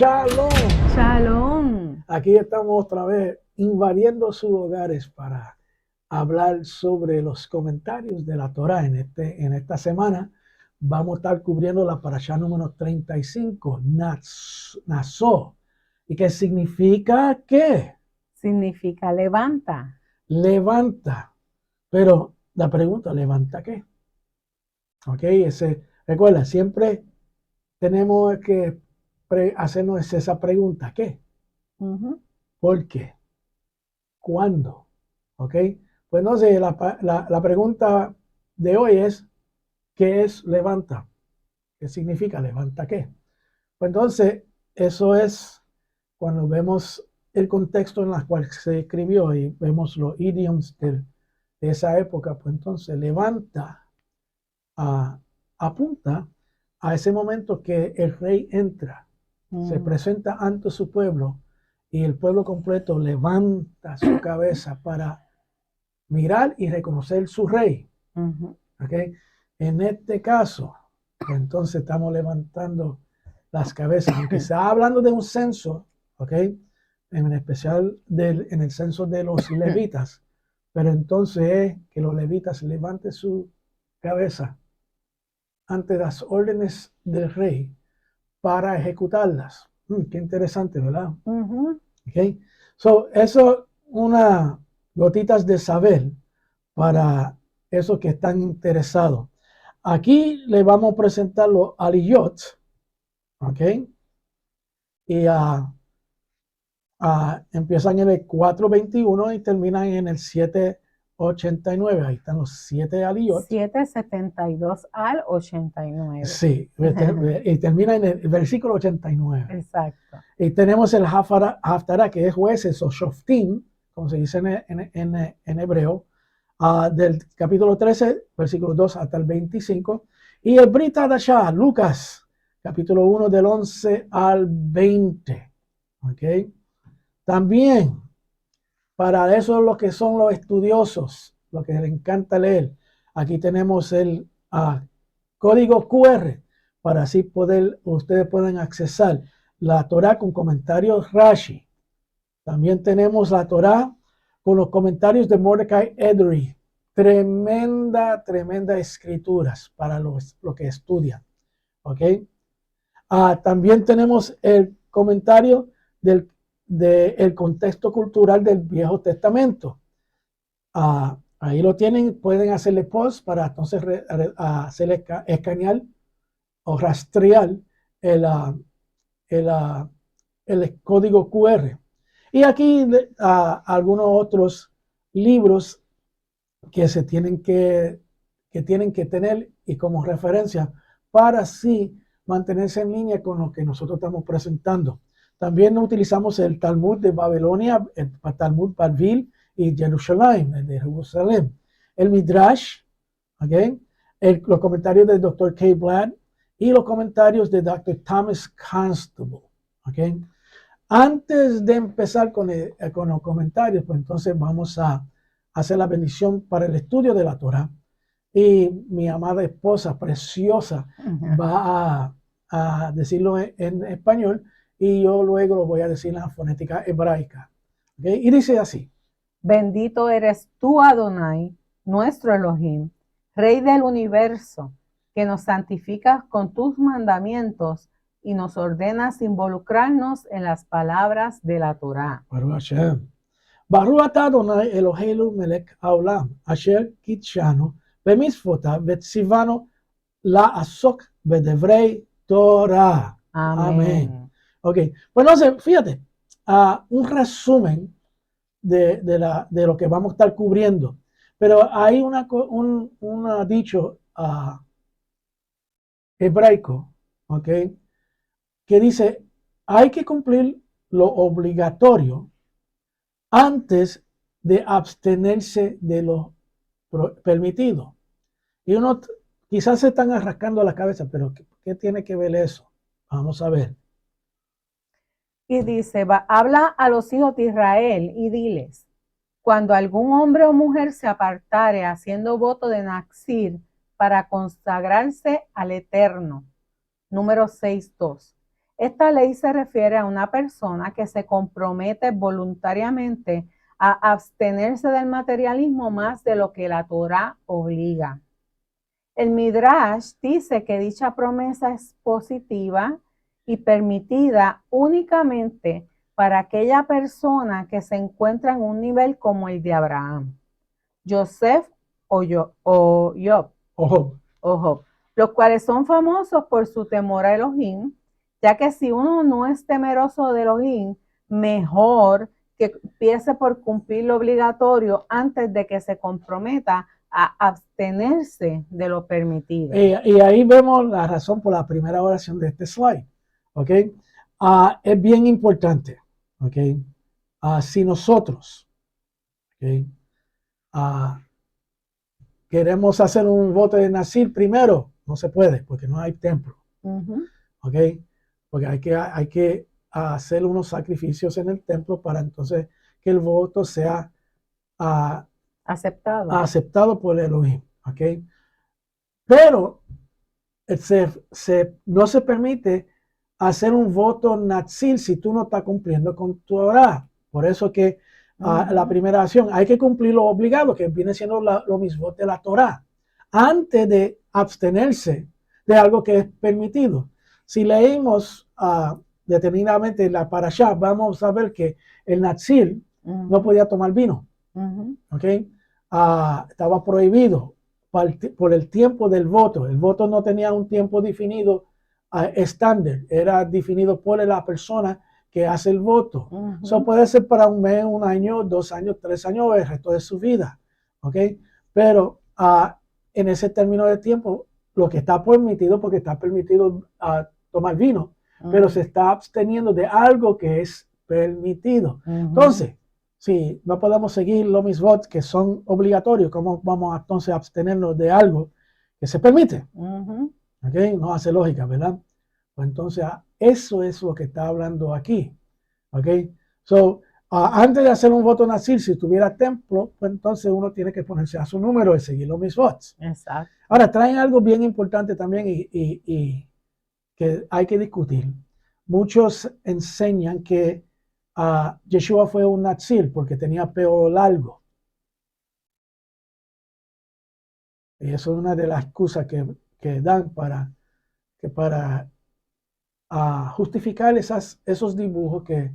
Shalom. Shalom. Aquí estamos otra vez invadiendo sus hogares para hablar sobre los comentarios de la Torá. En esta semana vamos a estar cubriendo la parashá número 35, Naso. ¿Y qué significa qué? Significa levanta. Levanta. Pero la pregunta, ¿levanta qué? Ok, recuerda, siempre tenemos que hacernos esa pregunta, ¿qué? ¿Por qué? ¿Cuándo? ¿Ok? Pues no sé, la pregunta de hoy es, ¿qué es levanta? ¿Qué significa levanta qué? Pues entonces, eso es cuando vemos el contexto en el cual se escribió y vemos los idioms de esa época, pues entonces levanta, apunta a ese momento que el rey entra, se presenta ante su pueblo y el pueblo completo levanta su cabeza para mirar y reconocer su rey. ¿Okay? En este caso, pues entonces estamos levantando las cabezas, aunque se está hablando de un censo, ¿okay? En especial en el censo de los levitas, pero entonces es que los levitas levanten su cabeza ante las órdenes del rey para ejecutarlas. Qué interesante, ¿verdad? Okay. So, eso unas gotitas de saber para esos que están interesados. Aquí le vamos a presentar los aliyot, ¿ok? Y empiezan en el 4.21 y terminan en el 7.89. Ahí están los 7 aliyot. 7:72 al 89. Sí, y termina en el versículo 89. Exacto. Y tenemos el Haftarah, que es jueces o shoftim, como se dice en hebreo, del capítulo 13, versículo 2 hasta el 25. Y el Brit Hadashah, Lucas, capítulo 1, del 11 al 20. ¿Ok? También, para eso lo que son los estudiosos, lo que les encanta leer, aquí tenemos el código QR, para así ustedes pueden accesar la Torá con comentarios Rashi. También tenemos la Torá con los comentarios de Mordecai Edry. Tremenda escrituras para los que estudian. ¿Ok? También tenemos el comentario del contexto cultural del Viejo Testamento. Ahí lo tienen, pueden hacerle post para entonces hacerle escanear o rastrear el código QR. Y aquí algunos otros libros que se tienen que tener y como referencia para así mantenerse en línea con lo que nosotros estamos presentando. También utilizamos el Talmud de Babilonia, el Talmud Bavil y Jerusalén, el de Jerusalén. El Midrash, ¿okay? Los comentarios del Dr. K. Blatt y los comentarios de Dr. Thomas Constable. ¿Okay? Antes de empezar con los comentarios, pues entonces vamos a hacer la bendición para el estudio de la Torah. Y mi amada esposa preciosa va a decirlo en español y yo luego lo voy a decir en la fonética hebraica. ¿Okay? Y dice así. Bendito eres tú, Adonai, nuestro Elohim, Rey del universo, que nos santificas con tus mandamientos y nos ordenas involucrarnos en las palabras de la Torá. Baruch Hashem. Baruch atah Adonai Eloheinu melech haolam, asher kitshanu b'mitzvotav v'tzivanu la'asok b'devrei Torah. Amén. Ok, pues no sé, fíjate, un resumen de lo que vamos a estar cubriendo. Pero hay un dicho hebraico, ¿ok? Que dice, hay que cumplir lo obligatorio antes de abstenerse de lo permitido. Y uno quizás se están arrancando la cabeza, pero ¿qué tiene que ver eso? Vamos a ver. Y dice, habla a los hijos de Israel y diles, cuando algún hombre o mujer se apartare haciendo voto de Nazir para consagrarse al Eterno. Número 6.2. Esta ley se refiere a una persona que se compromete voluntariamente a abstenerse del materialismo más de lo que la Torá obliga. El Midrash dice que dicha promesa es positiva y permitida únicamente para aquella persona que se encuentra en un nivel como el de Abraham, Joseph o Job, los cuales son famosos por su temor a Elohim, ya que si uno no es temeroso de Elohim, mejor que empiece por cumplir lo obligatorio antes de que se comprometa a abstenerse de lo permitido. Y ahí vemos la razón por la primera oración de este slide. ¿Okay? Es bien importante. ¿Okay? Si nosotros queremos hacer un voto de Nazir primero, no se puede porque no hay templo. ¿Okay? Porque hay que hacer unos sacrificios en el templo para entonces que el voto sea aceptado por el Elohim. ¿Okay? Pero no se permite hacer un voto nazir si tú no estás cumpliendo con tu Torah. Por eso que la primera acción hay que cumplir lo obligado, que viene siendo lo mismo de la Torah, antes de abstenerse de algo que es permitido. Si leímos detenidamente la parashá, vamos a ver que el nazir no podía tomar vino. ¿Okay? Estaba prohibido por el tiempo del voto. El voto no tenía un tiempo definido estándar, era definido por la persona que hace el voto. Eso puede ser para un mes, un año, 2 años, 3 años, el resto de su vida. ¿Okay? Pero en ese término de tiempo, lo que está permitido, porque está permitido tomar vino, pero se está absteniendo de algo que es permitido. Entonces, si no podemos seguir los mitzvot que son obligatorios, ¿cómo vamos a entonces abstenernos de algo que se permite? ¿Okay? No hace lógica, ¿verdad? Pues entonces eso es lo que está hablando aquí. ¿Okay? So, antes de hacer un voto nazir, si tuviera templo, pues entonces uno tiene que ponerse a su número y seguir los mitzvot. Exacto. Ahora, traen algo bien importante también y que hay que discutir. Muchos enseñan que Yeshua fue un nazir porque tenía pelo largo. Y eso es una de las excusas que dan para justificar esos dibujos que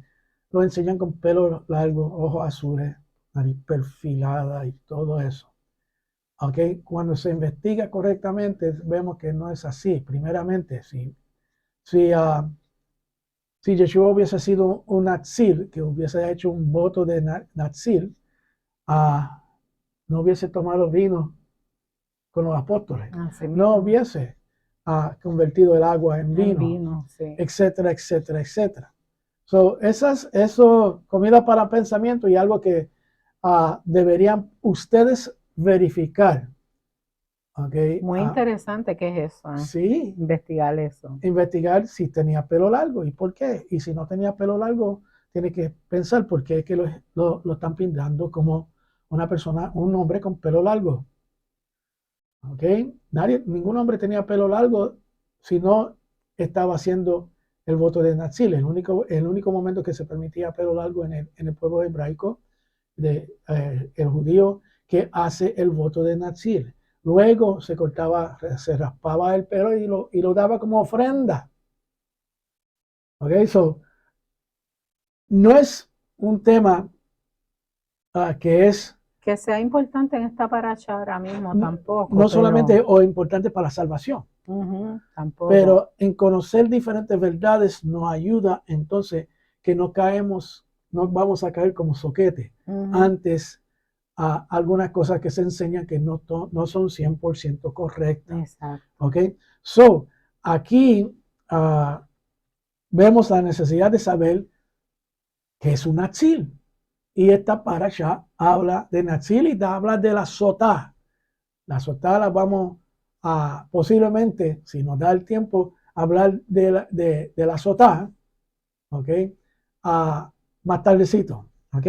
lo enseñan con pelo largo, ojos azules, nariz perfilada y todo eso. Okay. Cuando se investiga correctamente, vemos que no es así. Primeramente, si Yeshua hubiese sido un nazir, que hubiese hecho un voto de nazir, no hubiese tomado vino con los apóstoles, no hubiese convertido el agua en vino, sí. Etcétera, etcétera, etcétera. Eso comida para pensamiento y algo que deberían ustedes verificar. Okay. Muy interesante que es eso. Sí. Investigar eso. Investigar si tenía pelo largo y por qué. Y si no tenía pelo largo, tiene que pensar por qué es que lo están pintando como una persona, un hombre con pelo largo. ¿Okay? Ningún hombre tenía pelo largo si no estaba haciendo el voto de Nazir. El único momento que se permitía pelo largo en el pueblo hebraico, el judío que hace el voto de Nazir. Luego se raspaba el pelo y lo daba como ofrenda. Okay, so no es un tema que sea importante en esta paracha ahora mismo, tampoco. No solamente o importante para la salvación, tampoco. Pero en conocer diferentes verdades nos ayuda entonces que no vamos a caer como soquete antes algunas cosas que se enseñan que no son 100% correctas. Exacto. Okay, so aquí vemos la necesidad de saber qué es un nazir. Y esta parasha habla de nazir y habla de la sotá. La sotá la vamos a posiblemente, si nos da el tiempo, hablar de la sotá, ¿ok? Más tardecito, ¿ok?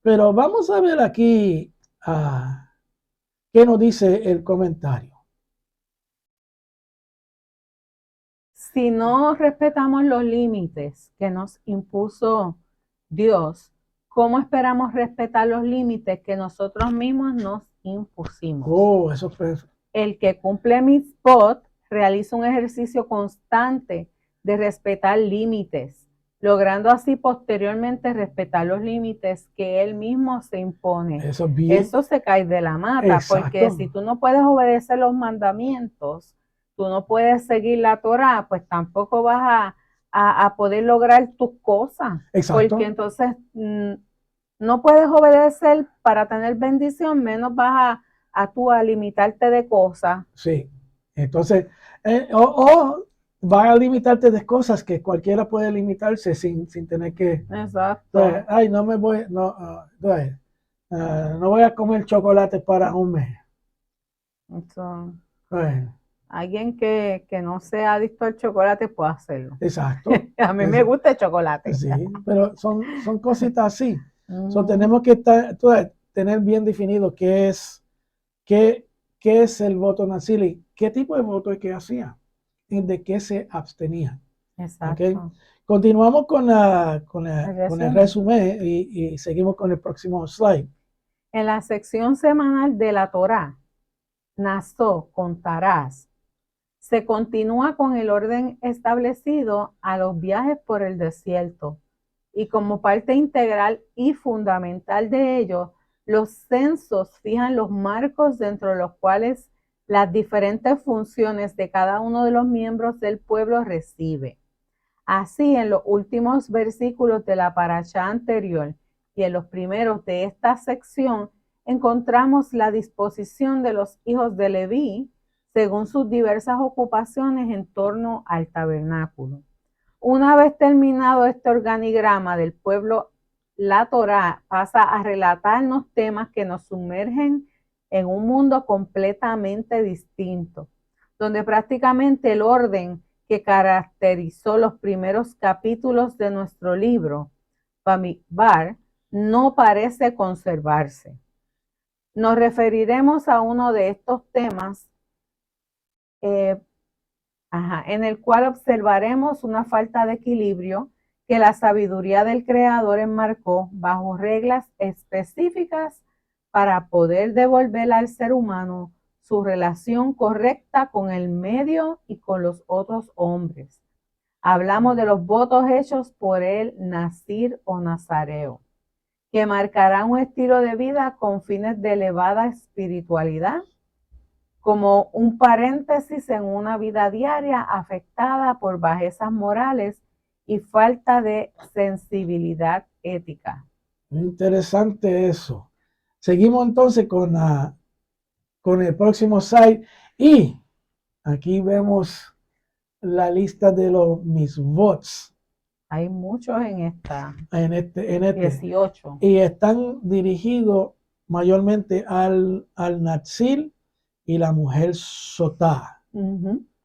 Pero vamos a ver aquí qué nos dice el comentario. Si no respetamos los límites que nos impuso Dios, ¿cómo esperamos respetar los límites que nosotros mismos nos impusimos? Oh, eso fue. El que cumple mitzvot realiza un ejercicio constante de respetar límites, logrando así posteriormente respetar los límites que él mismo se impone. Eso es bien. Eso se cae de la mata, porque Exacto. si tú no puedes obedecer los mandamientos, tú no puedes seguir la Torá, pues tampoco vas a poder lograr tus cosas. Exacto. Porque entonces no puedes obedecer para tener bendición, menos vas tú a limitarte de cosas. Sí. Entonces, o va a limitarte de cosas que cualquiera puede limitarse sin tener que. Exacto. Entonces, ay, no me voy, no, no voy a comer chocolate para un mes. Entonces, Entonces, alguien que no sea adicto al chocolate puede hacerlo. exacto. A mí me gusta el chocolate. Sí, pero son cositas así. So, Mm, tenemos que tener bien definido qué es el voto nazili, qué tipo de voto es que hacía y de qué se abstenía. exacto. ¿Okay? Continuamos con el resumen. resumen y seguimos con el próximo slide. En la sección semanal de la Torá, Nassó, contarás, se continúa con el orden establecido a los viajes por el desierto y como parte integral y fundamental de ello, los censos fijan los marcos dentro de los cuales las diferentes funciones de cada uno de los miembros del pueblo recibe. Así, en los últimos versículos de la parashá anterior y en los primeros de esta sección, encontramos la disposición de los hijos de Leví según sus diversas ocupaciones en torno al tabernáculo. Una vez terminado este organigrama del pueblo, la Torá pasa a relatarnos temas que nos sumergen en un mundo completamente distinto, donde prácticamente el orden que caracterizó los primeros capítulos de nuestro libro, Bamidbar, no parece conservarse. Nos referiremos a uno de estos temas en el cual observaremos una falta de equilibrio que la sabiduría del Creador enmarcó bajo reglas específicas para poder devolver al ser humano su relación correcta con el medio y con los otros hombres. Hablamos de los votos hechos por el Nazir o Nazareo, que marcarán un estilo de vida con fines de elevada espiritualidad, como un paréntesis en una vida diaria afectada por bajezas morales y falta de sensibilidad ética. Interesante eso. Seguimos entonces con el próximo slide y aquí vemos la lista de los mitzvots. Hay muchos en esta. En este. 18. Y están dirigidos mayormente al Natsir y la mujer Sotá.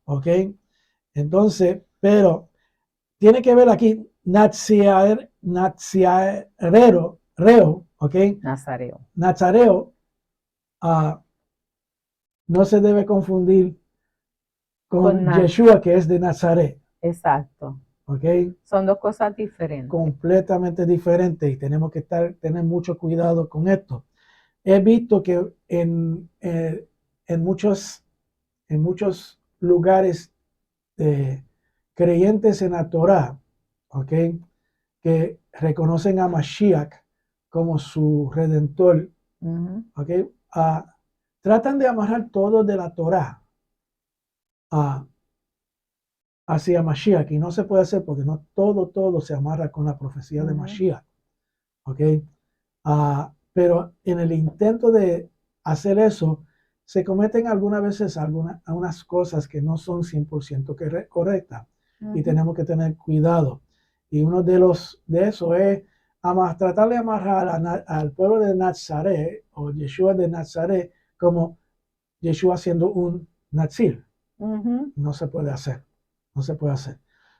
¿Ok? Entonces, pero tiene que ver aquí Naziareo, ¿ok? Nazareo no se debe confundir con Yeshua, que es de Nazaret. Exacto. ¿Ok? Son dos cosas diferentes. Completamente diferentes y tenemos que tener mucho cuidado con esto. He visto que en muchos lugares creyentes en la Torá, ¿ok? Que reconocen a Mashiach como su redentor, ¿ok? Tratan de amarrar todo de la Torá hacia Mashiach y no se puede hacer porque no todo se amarra con la profecía de Mashiach, ¿ok? Pero en el intento de hacer eso, se cometen algunas veces algunas cosas que no son 100% correctas y tenemos que tener cuidado. Y uno de eso es tratar de amarrar al pueblo de Nazaret o Yeshua de Nazaret como Yeshua siendo un Nazir. No se puede hacer. No se puede hacer.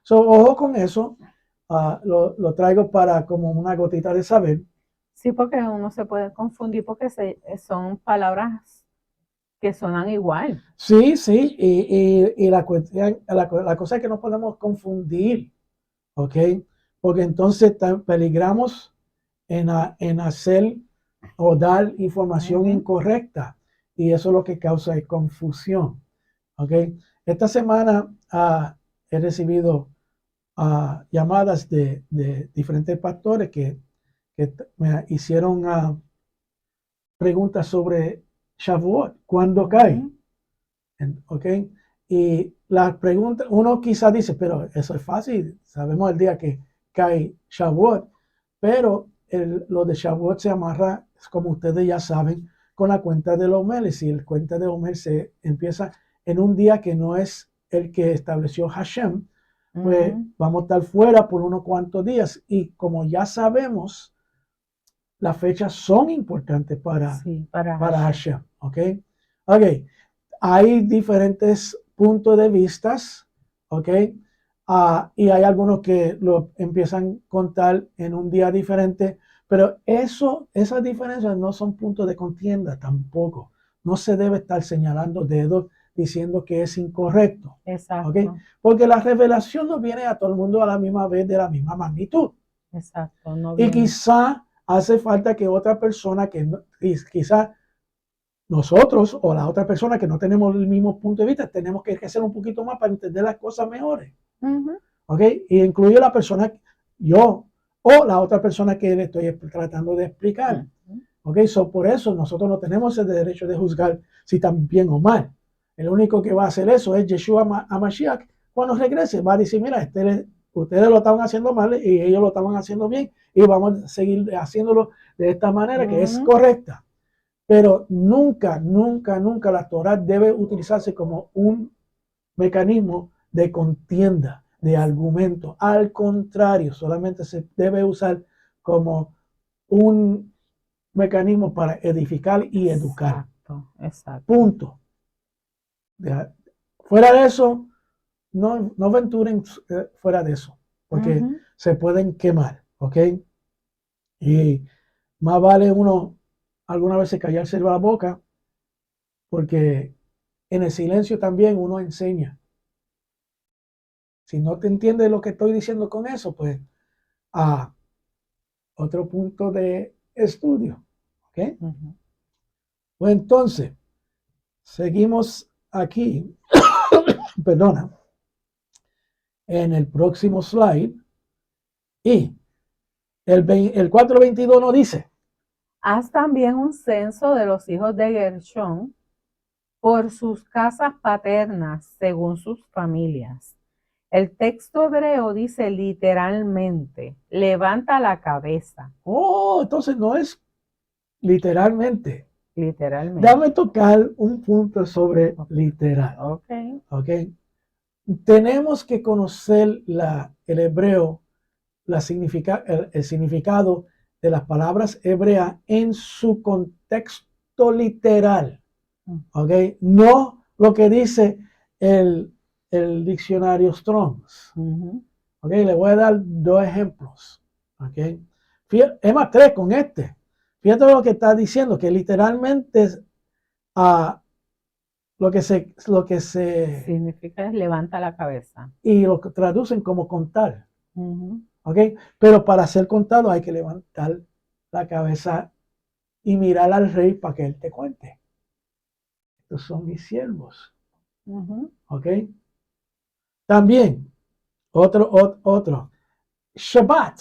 Ojo con eso. Lo traigo para como una gotita de saber. Sí, porque uno se puede confundir porque son palabras que sonan igual. Sí, sí, y la cuestión, la cosa es que no podemos confundir, ¿ok? Porque entonces peligramos en hacer o dar información Ujú. incorrecta y eso es lo que causa es confusión, ¿ok? Esta semana he recibido llamadas de diferentes pastores que me hicieron preguntas sobre Shavuot, ¿cuándo cae? Ujú. ¿Ok? Y la pregunta, uno quizá dice, pero eso es fácil, sabemos el día que cae Shavuot, pero lo de Shavuot se amarra, como ustedes ya saben, con la cuenta de Omer, y si el cuenta de Omer se empieza en un día que no es el que estableció Hashem, pues Ujú. vamos a estar fuera por unos cuantos días, y como ya sabemos, las fechas son importantes Sí, para para Hashem. Hashem, ¿ok? Ok, hay diferentes puntos de vistas, ¿ok? Y hay algunos que lo empiezan a contar en un día diferente, pero esas diferencias no son puntos de contienda tampoco. No se debe estar señalando dedos diciendo que es incorrecto, ¿ok? Exacto, Porque la revelación no viene a todo el mundo a la misma vez de la misma magnitud. exacto, no Y viene. quizá hace falta que otra persona que quizá nosotros o la otra persona que no tenemos el mismo punto de vista, tenemos que hacer un poquito más para entender las cosas mejores. Ujú. ¿Ok? Y incluye la persona, yo o la otra persona que le estoy tratando de explicar. Ujú. ¿Ok? Por eso nosotros no tenemos el derecho de juzgar si están bien o mal. El único que va a hacer eso es Yeshua HaMashiach. Cuando regrese, va a decir: mira, ustedes lo estaban haciendo mal y ellos lo estaban haciendo bien, y vamos a seguir haciéndolo de esta manera que es Ujú. correcta. Pero nunca, nunca, nunca la Torah debe utilizarse como un mecanismo de contienda, de argumento. Al contrario, solamente se debe usar como un mecanismo para edificar y educar. Exacto, exacto. Punto. Fuera de eso, no aventuren fuera de eso, porque Ujú. se pueden quemar, ¿ok? Y más vale uno alguna vez callarse la boca, porque en el silencio también uno enseña. Si no te entiendes lo que estoy diciendo con eso, pues a otro punto de estudio, ¿ok? Ujú. Pues entonces, seguimos aquí, perdona, en el próximo slide, y el 422 nos dice: Haz también un censo de los hijos de Gershón por sus casas paternas, según sus familias. El texto hebreo dice literalmente, levanta la cabeza, oh, entonces no es literalmente. literalmente. Dame tocar un punto sobre literal, Ok. ¿ok? Tenemos que conocer el hebreo, el significado de las palabras hebreas en su contexto literal, ¿ok? No lo que dice el, el diccionario Strong's, Ujú. ¿ok? Le voy a dar dos ejemplos, ¿ok? Es más, tres con este. Fíjate lo que está diciendo, que literalmente uh, lo que se Significa levanta la cabeza. y lo que traducen como contar, Ujú. ¿ok? Pero para ser contado hay que levantar la cabeza y mirar al rey para que él te cuente. Estos son mis siervos, Ujú. ¿ok? También, otro. Shabbat.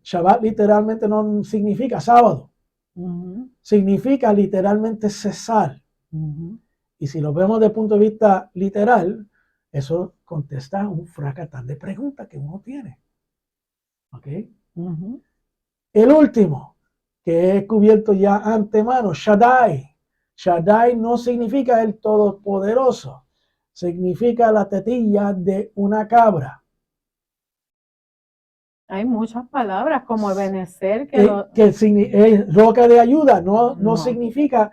Shabbat literalmente no significa sábado, Ujú. significa literalmente cesar. Ujú. Y si lo vemos desde el punto de vista literal, eso contesta un fracatán de preguntas que uno tiene, ¿ok? Ujú. El último, que he cubierto ya antemano, Shaddai. Shaddai no significa el todopoderoso, significa la tetilla de una cabra. Hay muchas palabras como Ebenezer Que es roca de ayuda, no no. significa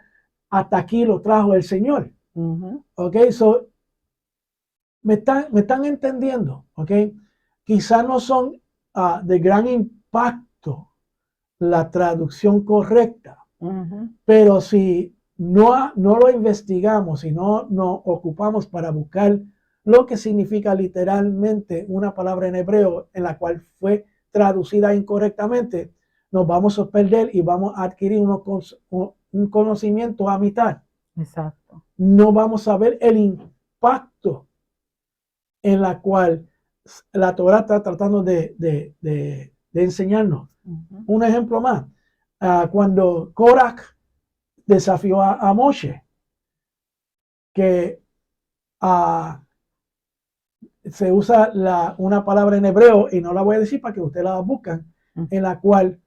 hasta aquí lo trajo el Señor. Ujú. ¿Ok? So, me están entendiendo, ¿ok? Quizá no son de gran impacto la traducción correcta, Ujú. pero si no lo investigamos y no nos ocupamos para buscar lo que significa literalmente una palabra en hebreo en la cual fue traducida incorrectamente, nos vamos a perder y vamos a adquirir un conocimiento a mitad. Exacto. No vamos a ver el impacto en la cual la Torah está tratando de enseñarnos. Un ejemplo más, cuando Korach desafió a Moshe, que se usa una palabra en hebreo, y no la voy a decir para que ustedes la buscan, en la cual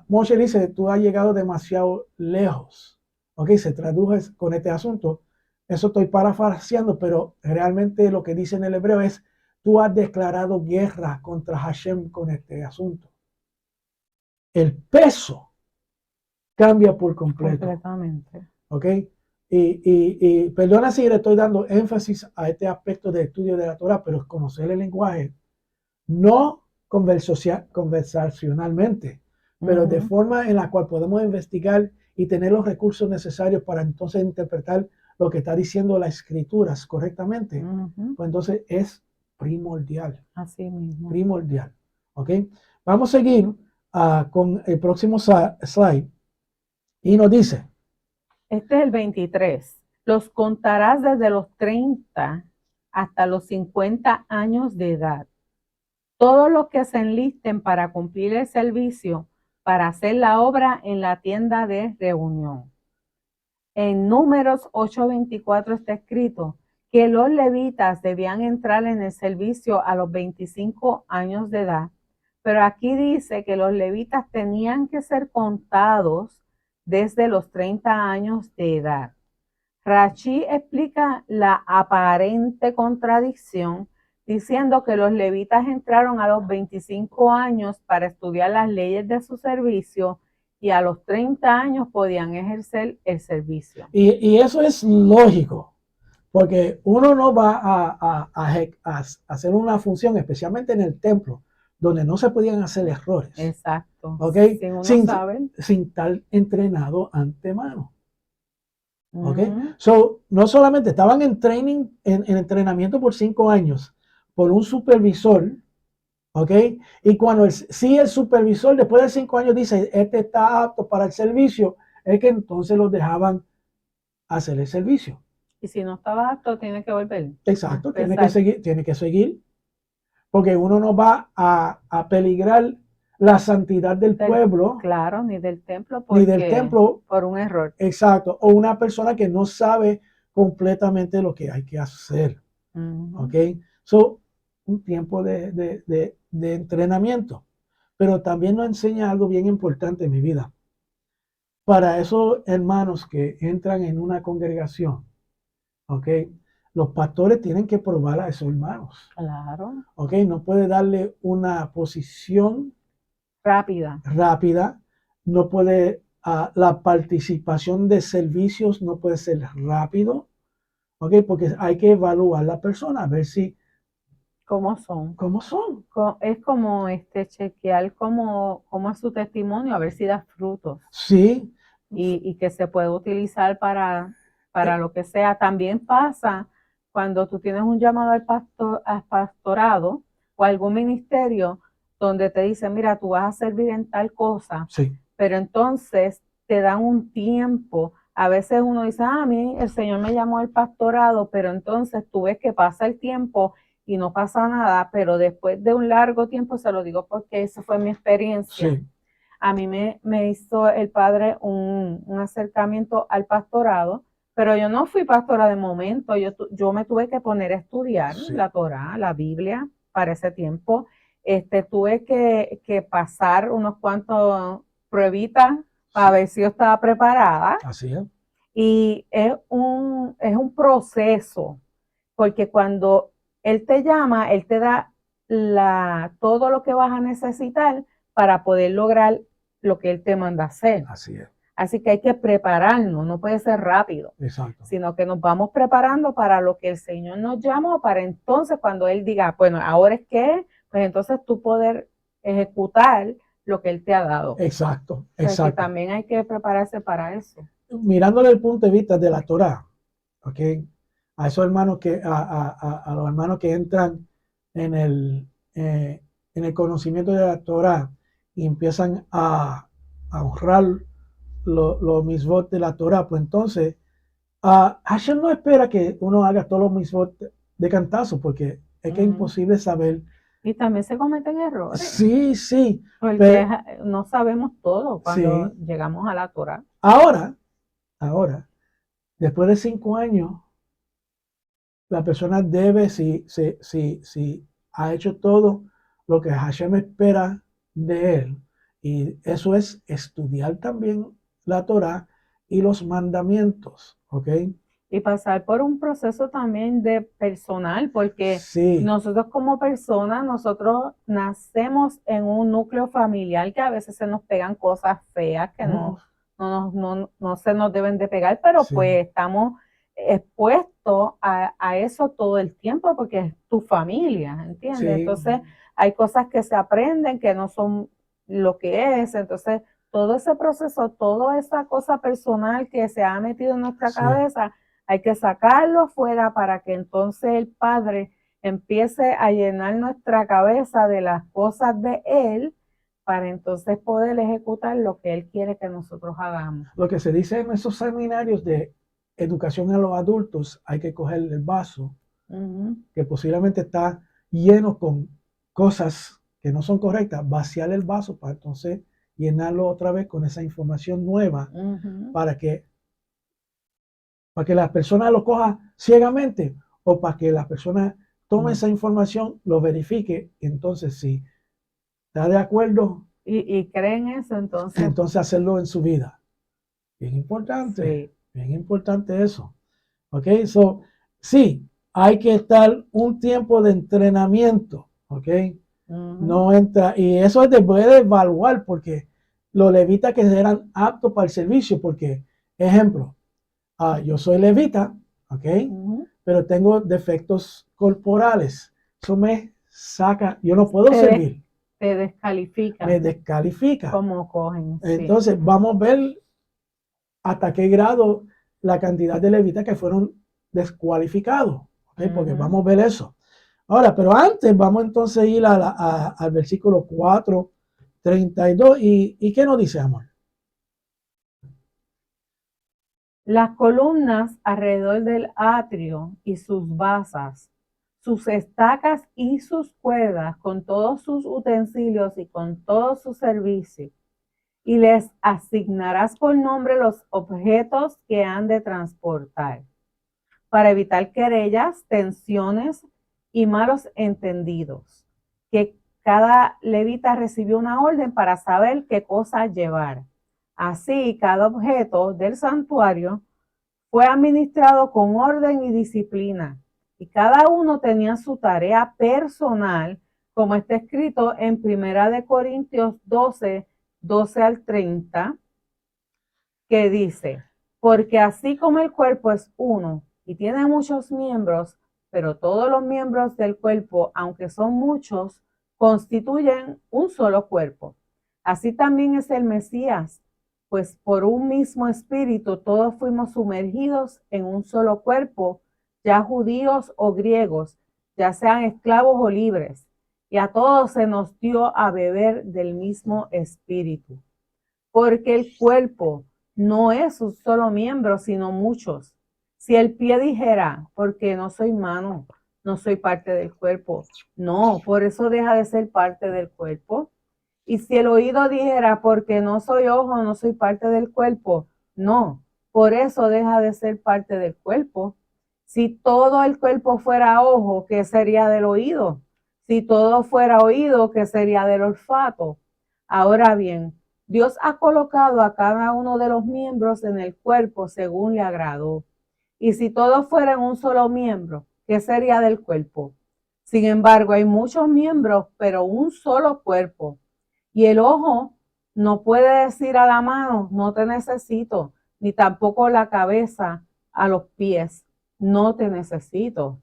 Moshe dice, tú has llegado demasiado lejos. Ok, se tradujo con este asunto. Eso estoy parafraseando, pero realmente lo que dice en el hebreo es, tú has declarado guerra contra Hashem con este asunto. El peso cambia por completo. Completamente. Ok, y perdona si le estoy dando énfasis a este aspecto de estudio de la Torah, pero es conocer el lenguaje, no conversacionalmente, pero de forma en la cual podemos investigar y tener los recursos necesarios para entonces interpretar lo que está diciendo las escrituras correctamente, pues entonces es primordial. Así mismo. Primordial. ¿Ok? Vamos a seguir con el próximo slide y nos dice. Este es el 23. Los contarás desde los 30 hasta los 50 años de edad. Todos los que se enlisten para cumplir el servicio, para hacer la obra en la tienda de reunión. En Números 8:24 está escrito que los levitas debían entrar en el servicio a los 25 años de edad, pero aquí dice que los levitas tenían que ser contados desde los 30 años de edad. Rashi explica la aparente contradicción diciendo que los levitas entraron a los 25 años para estudiar las leyes de su servicio y a los 30 años podían ejercer el servicio. Y eso es lógico, porque uno no va a hacer una función, especialmente en el templo, donde no se podían hacer errores. Exacto. ¿Okay? Sin estar entrenado antemano. ¿Okay? So, no solamente estaban en training, en entrenamiento por 5 años, por un supervisor, ¿ok? Y cuando si el supervisor después de 5 años dice, este está apto para el servicio, es que entonces los dejaban hacer el servicio. Y si no estaba apto, tiene que volver. Exacto, tiene que seguir, porque uno no va a peligrar la santidad del pueblo. Claro, ni del templo, ni del templo por un error. Exacto, o una persona que no sabe completamente lo que hay que hacer. ¿Ok? So, un tiempo de entrenamiento. Pero también nos enseña algo bien importante en mi vida. Para esos hermanos que entran en una congregación, ¿ok? Los pastores tienen que probar a esos hermanos. Claro. ¿Ok? No puede darle una posición rápida. No puede, la participación de servicios no puede ser rápido. ¿Ok? Porque hay que evaluar la persona, a ver si ¿Cómo son? Es como chequear cómo es su testimonio, a ver si da frutos. Sí. Y que se puede utilizar para lo que sea. También pasa cuando tú tienes un llamado al pastorado o algún ministerio donde te dicen, mira, tú vas a servir en tal cosa, sí. Pero entonces te dan un tiempo. A veces uno dice, a mí el Señor me llamó al pastorado, pero entonces tú ves que pasa el tiempo y no pasa nada, pero después de un largo tiempo, se lo digo porque esa fue mi experiencia. Sí. A mí me hizo el padre un acercamiento al pastorado, pero yo no fui pastora de momento, yo me tuve que poner a estudiar la Torá, la Biblia, para ese tiempo. Tuve que pasar unos cuantos pruebitas para ver si yo estaba preparada. Así es. Y es un proceso, porque cuando Él te llama, Él te da todo lo que vas a necesitar para poder lograr lo que Él te manda hacer. Así es. Así que hay que prepararnos, no puede ser rápido. Exacto. Sino que nos vamos preparando para lo que el Señor nos llamó, para entonces cuando Él diga, bueno, ahora es que, pues entonces tú poder ejecutar lo que Él te ha dado. Exacto, exacto. O sea, que también hay que prepararse para eso. mirándole el punto de vista de la Torá, ¿ok? A esos hermanos a los hermanos que entran en en el conocimiento de la Torá y empiezan a honrar los misvot de la Torá, pues entonces Hashem no espera que uno haga todos los misvot de cantazo, porque es que es imposible saber. Y también se cometen errores. Sí, sí. Porque no sabemos todo cuando sí. llegamos a la Torá. Ahora, después de 5 años, la persona debe, si ha hecho todo lo que Hashem espera de él, y eso es estudiar también la Torá y los mandamientos, ¿ok? Y pasar por un proceso también de personal, porque sí. Nosotros como personas, nosotros nacemos en un núcleo familiar que a veces se nos pegan cosas feas que no se nos deben de pegar, pero sí. Pues estamos expuestos a eso todo el tiempo porque es tu familia, ¿entiendes? Sí. Entonces hay cosas que se aprenden que no son lo que es, entonces todo ese proceso, toda esa cosa personal que se ha metido en nuestra cabeza, hay que sacarlo fuera para que entonces el Padre empiece a llenar nuestra cabeza de las cosas de Él para entonces poder ejecutar lo que Él quiere que nosotros hagamos. Lo que se dice en esos seminarios de educación a los adultos, hay que coger el vaso, que posiblemente está lleno con cosas que no son correctas, vaciar el vaso para entonces llenarlo otra vez con esa información nueva para que la persona lo coja ciegamente o para que la persona tome esa información, lo verifique, entonces si está de acuerdo y creen eso, entonces hacerlo en su vida. Bien importante, bien importante eso. Ok, sí, hay que estar un tiempo de entrenamiento, ok. No entra, y eso es después de evaluar, porque los levitas que eran aptos para el servicio, porque, ejemplo, yo soy levita, ¿ok? Pero tengo defectos corporales. Eso me saca, yo no puedo servir. Te descalifica. Me descalifica. ¿Cómo cogen? Entonces, vamos a ver hasta qué grado la cantidad de levitas que fueron descualificados, ¿ok? Porque vamos a ver eso. Ahora, pero antes vamos entonces a ir al versículo 4:32. ¿Y qué nos dice, amor? Las columnas alrededor del atrio y sus basas, sus estacas y sus cuerdas, con todos sus utensilios y con todo su servicio. Y les asignarás por nombre los objetos que han de transportar, para evitar querellas, tensiones y malos entendidos. Que cada levita recibió una orden para saber qué cosa llevar. Así, cada objeto del santuario fue administrado con orden y disciplina, y cada uno tenía su tarea personal, como está escrito en 1 Corintios 12 al 30, que dice: porque así como el cuerpo es uno y tiene muchos miembros, pero todos los miembros del cuerpo, aunque son muchos, constituyen un solo cuerpo. Así también es el Mesías, pues por un mismo espíritu todos fuimos sumergidos en un solo cuerpo, ya judíos o griegos, ya sean esclavos o libres, y a todos se nos dio a beber del mismo espíritu. Porque el cuerpo no es un solo miembro, sino muchos. Si el pie dijera, porque no soy mano, no soy parte del cuerpo, no, por eso deja de ser parte del cuerpo. Y si el oído dijera, porque no soy ojo, no soy parte del cuerpo, no, por eso deja de ser parte del cuerpo. Si todo el cuerpo fuera ojo, ¿qué sería del oído? Si todo fuera oído, ¿qué sería del olfato? Ahora bien, Dios ha colocado a cada uno de los miembros en el cuerpo según le agradó. Y si todos fueran un solo miembro, ¿qué sería del cuerpo? Sin embargo, hay muchos miembros, pero un solo cuerpo. Y el ojo no puede decir a la mano, no te necesito, ni tampoco la cabeza a los pies, no te necesito.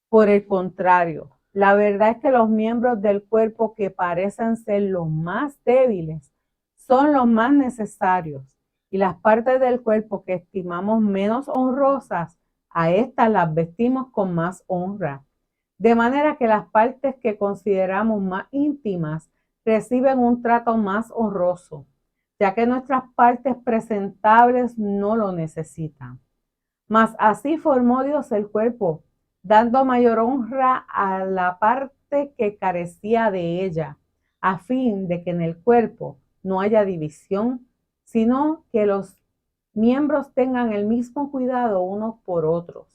Por el contrario, la verdad es que los miembros del cuerpo que parecen ser los más débiles son los más necesarios. y las partes del cuerpo que estimamos menos honrosas, a estas las vestimos con más honra. De manera que las partes que consideramos más íntimas reciben un trato más honroso, ya que nuestras partes presentables no lo necesitan. Mas así formó Dios el cuerpo, dando mayor honra a la parte que carecía de ella, a fin de que en el cuerpo no haya división, sino que los miembros tengan el mismo cuidado unos por otros.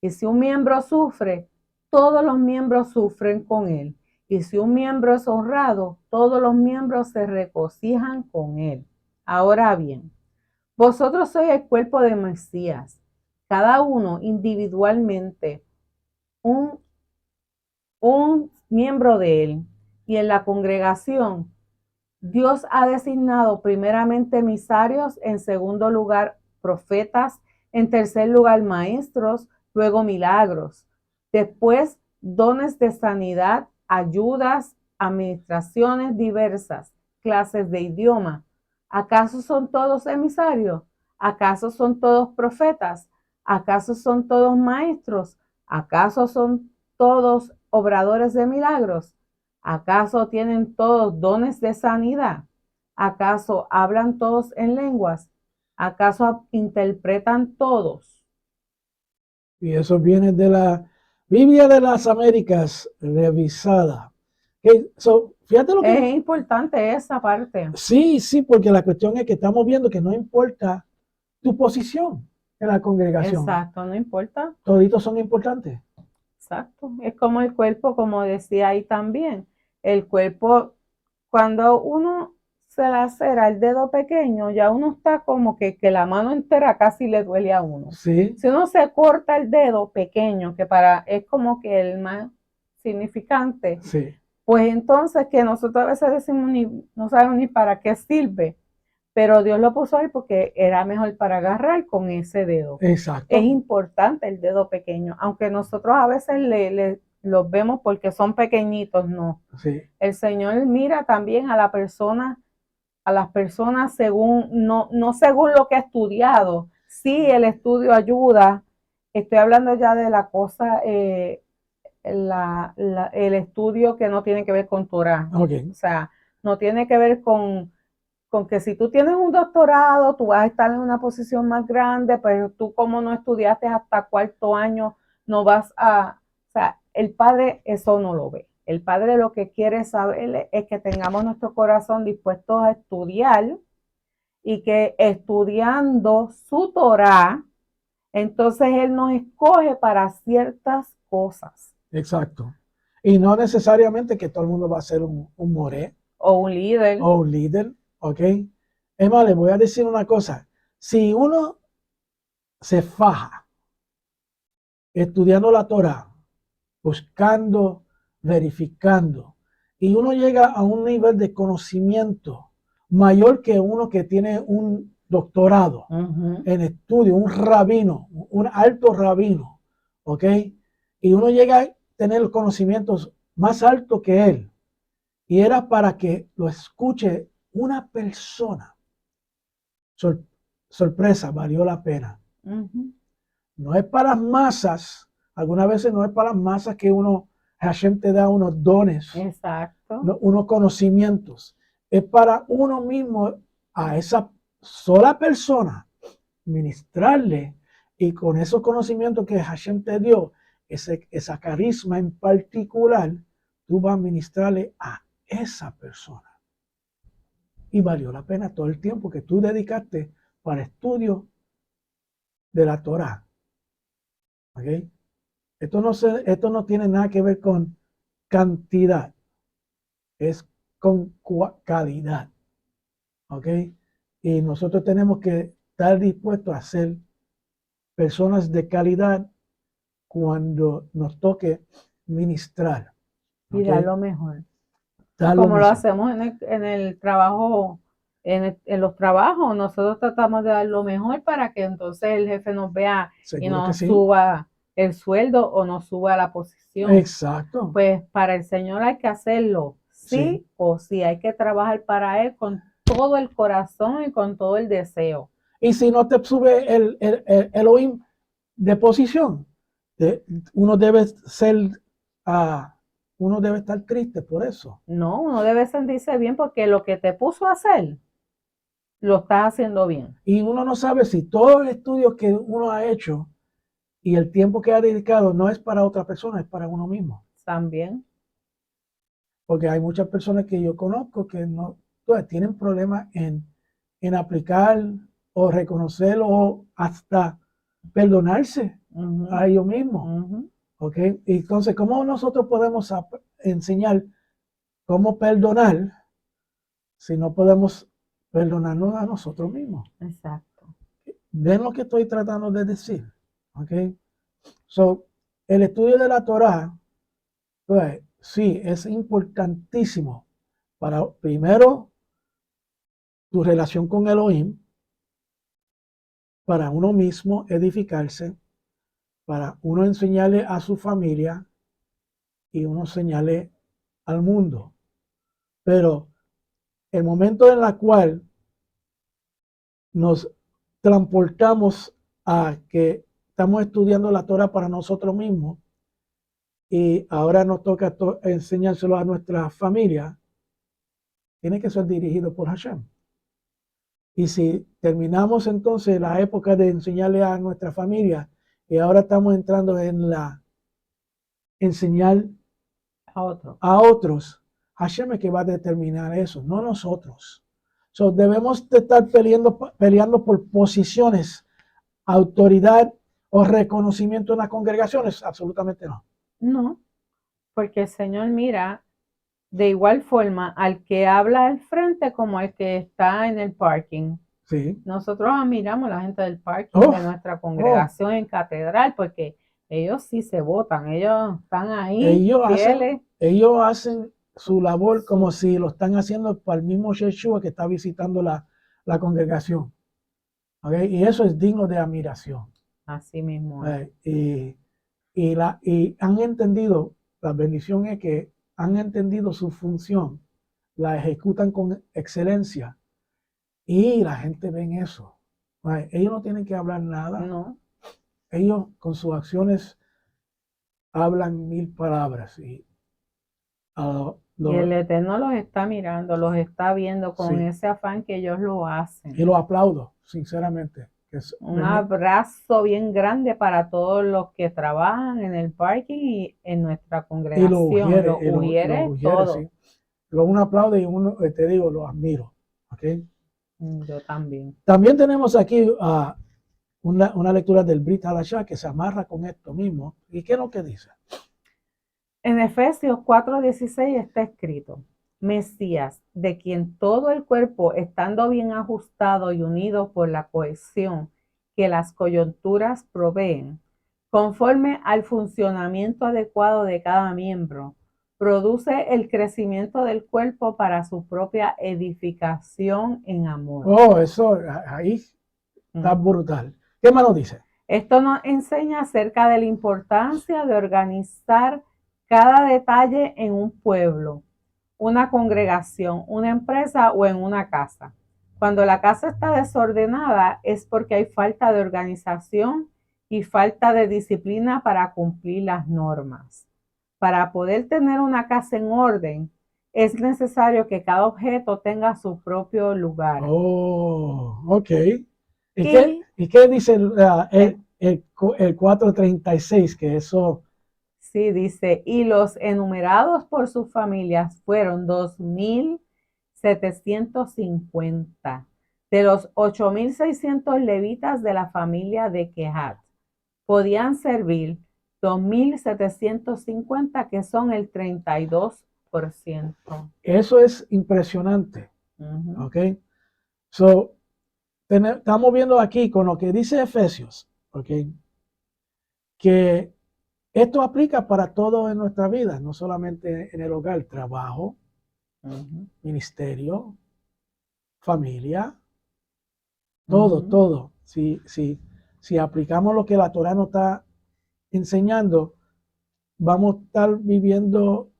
Y si un miembro sufre, todos los miembros sufren con él. Y si un miembro es honrado, todos los miembros se regocijan con él. Ahora bien, vosotros sois el cuerpo de Mesías, cada uno individualmente un miembro de él. Y en la congregación, Dios ha designado primeramente emisarios, en segundo lugar profetas, en tercer lugar maestros, luego milagros, después dones de sanidad, ayudas, administraciones diversas, clases de idioma. ¿Acaso son todos emisarios? ¿Acaso son todos profetas? ¿Acaso son todos maestros? ¿Acaso son todos obradores de milagros? ¿Acaso tienen todos dones de sanidad? ¿Acaso hablan todos en lenguas? ¿Acaso interpretan todos? Y eso viene de la Biblia de las Américas revisada. Fíjate lo que... Es importante esa parte. Sí, sí, porque la cuestión es que estamos viendo que no importa tu posición en la congregación. Exacto, no importa. Toditos son importantes. Exacto. Es como el cuerpo, como decía ahí también. El cuerpo, cuando uno se lacera el dedo pequeño, ya uno está como que la mano entera casi le duele a uno. Sí. Si uno se corta el dedo pequeño, que es como que el más significante, sí. Pues entonces que nosotros a veces decimos no sabemos ni para qué sirve, pero Dios lo puso ahí porque era mejor para agarrar con ese dedo. Exacto. Es importante el dedo pequeño, aunque nosotros a veces los vemos porque son pequeñitos, no. Sí. El Señor mira también a las personas según, no según lo que ha estudiado. Sí, el estudio ayuda. Estoy hablando ya de la cosa, el estudio que no tiene que ver con Torah. Okay. O sea, no tiene que ver con que si tú tienes un doctorado, tú vas a estar en una posición más grande, pero tú como no estudiaste hasta cuarto año, no vas a... O sea, el Padre eso no lo ve. El Padre lo que quiere saber es que tengamos nuestro corazón dispuestos a estudiar y que estudiando su Torah, entonces Él nos escoge para ciertas cosas. Exacto. Y no necesariamente que todo el mundo va a ser un moré. O un líder. O un líder, ¿ok? Es más, les voy a decir una cosa. Si uno se faja estudiando la Torah, buscando, verificando, y uno llega a un nivel de conocimiento mayor que uno que tiene un doctorado en estudio, un rabino, un alto rabino, ¿ok? Y uno llega a tener los conocimientos más altos que él, y era para que lo escuche una persona. Sorpresa, valió la pena. No es para las masas, algunas veces no es para las masas que Hashem te da unos dones, exacto, unos conocimientos. Es para uno mismo, a esa sola persona, ministrarle, y con esos conocimientos que Hashem te dio, esa carisma en particular, tú vas a ministrarle a esa persona. Y valió la pena todo el tiempo que tú dedicaste para estudio de la Torah. ¿Okay? Esto no tiene nada que ver con cantidad, es con calidad. ¿Ok? Y nosotros tenemos que estar dispuestos a ser personas de calidad cuando nos toque ministrar. ¿Okay? Y dar lo mejor. Dar como lo mejor. hacemos en el trabajo, en los trabajos, nosotros tratamos de dar lo mejor para que entonces el jefe nos vea y nos suba el sueldo o nos suba la posición. Exacto. Pues para el Señor hay que hacerlo, sí o sí, hay que trabajar para Él con todo el corazón y con todo el deseo. Y si no te sube el Elohim de posición, uno debe ser, uno debe estar triste por eso. No, uno debe sentirse bien porque lo que te puso a hacer, lo estás haciendo bien. Y uno no sabe si todo el estudio que uno ha hecho y el tiempo que ha dedicado no es para otra persona, es para uno mismo. También. Porque hay muchas personas que yo conozco que no tienen problemas en aplicar o reconocer o hasta perdonarse a ellos mismos. ¿Ok? Y entonces, ¿cómo nosotros podemos enseñar cómo perdonar si no podemos perdonarnos a nosotros mismos? Exacto. ¿Ven lo que estoy tratando de decir? ¿Ok? So, el estudio de la Torah, pues, sí, es importantísimo para, primero, tu relación con Elohim, para uno mismo edificarse, para uno enseñarle a su familia y uno enseñarle al mundo. Pero el momento en el cual nos transportamos a que estamos estudiando la Torah para nosotros mismos y ahora nos toca enseñárselo a nuestra familia, tiene que ser dirigido por Hashem. Y si terminamos entonces la época de enseñarle a nuestra familia y ahora estamos entrando en la enseñar a otros, Hashem es que va a determinar eso, no nosotros. So, debemos de estar peleando por posiciones, autoridad o reconocimiento en las congregaciones, absolutamente no. No, porque el Señor mira de igual forma al que habla al frente como al que está en el parking. Sí. Nosotros admiramos a la gente del parking de nuestra congregación en catedral porque ellos sí se votan, ellos están ahí ellos hacen su labor como si lo están haciendo para el mismo Yeshua que está visitando la congregación. ¿Okay? Y eso es digno de admiración. Así mismo. Y han entendido, la bendición es que han entendido su función, la ejecutan con excelencia y la gente ve en eso. Ellos no tienen que hablar nada. No. Ellos con sus acciones hablan 1000 palabras. Y el Eterno los está mirando, los está viendo con ese afán que ellos lo hacen. Y los aplaudo, sinceramente. Un abrazo bien grande para todos los que trabajan en el parking y en nuestra congregación. Los ujieres, todos. Sí. Un aplauso y uno, te digo, los admiro. ¿Okay? Yo también. También tenemos aquí una lectura del Brit Hadashah que se amarra con esto mismo. ¿Y qué es lo que dice? En Efesios 4:16 está escrito: Mesías, de quien todo el cuerpo, estando bien ajustado y unido por la cohesión que las coyunturas proveen, conforme al funcionamiento adecuado de cada miembro, produce el crecimiento del cuerpo para su propia edificación en amor. Oh, eso ahí está brutal. ¿Qué más nos dice? Esto nos enseña acerca de la importancia de organizar cada detalle en un pueblo, una congregación, una empresa o en una casa. Cuando la casa está desordenada es porque hay falta de organización y falta de disciplina para cumplir las normas. Para poder tener una casa en orden, es necesario que cada objeto tenga su propio lugar. Oh, ok. ¿Y qué dice el 4:36? Que eso... Sí, dice, y los enumerados por sus familias fueron 2,750 de los 8,600 levitas de la familia de Kehat. Podían servir 2,750, que son el 32%. Eso es impresionante. ¿Ok? So, estamos viendo aquí con lo que dice Efesios, ¿ok? Que esto aplica para todo en nuestra vida, no solamente en el hogar, trabajo, ministerio, familia, todo. Si aplicamos lo que la Torah nos está enseñando, vamos a estar viviendo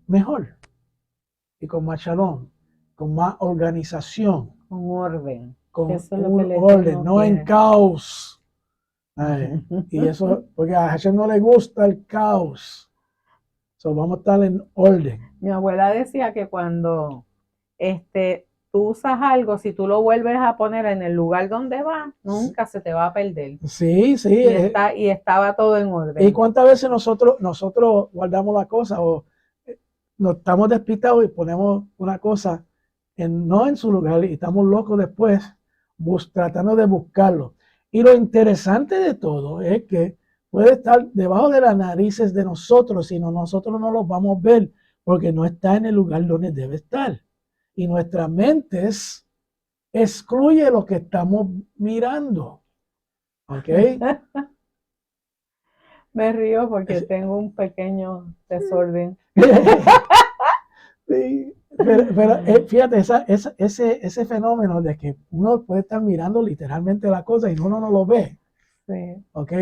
mejor y con más shalom, con más organización, con orden. con Eso es lo que un le orden, digo no en que- caos. Y eso, porque a Hashem no le gusta el caos. So, vamos a estar en orden. Mi abuela decía que cuando tú usas algo, si tú lo vuelves a poner en el lugar donde va, nunca se te va a perder. Sí, sí. Y estaba todo en ¿Y orden. cuántas veces nosotros guardamos la cosa o nos estamos despistados y ponemos una cosa no en su lugar y estamos locos después tratando de buscarlo? Y lo interesante de todo es que puede estar debajo de las narices de nosotros y nosotros no lo vamos a ver porque no está en el lugar donde debe estar. Y nuestras mentes excluye lo que estamos mirando. ¿Ok? Me río porque tengo un pequeño desorden. Sí, pero fíjate, ese fenómeno de que uno puede estar mirando literalmente la cosa y uno no lo ve, Sí. ¿ok?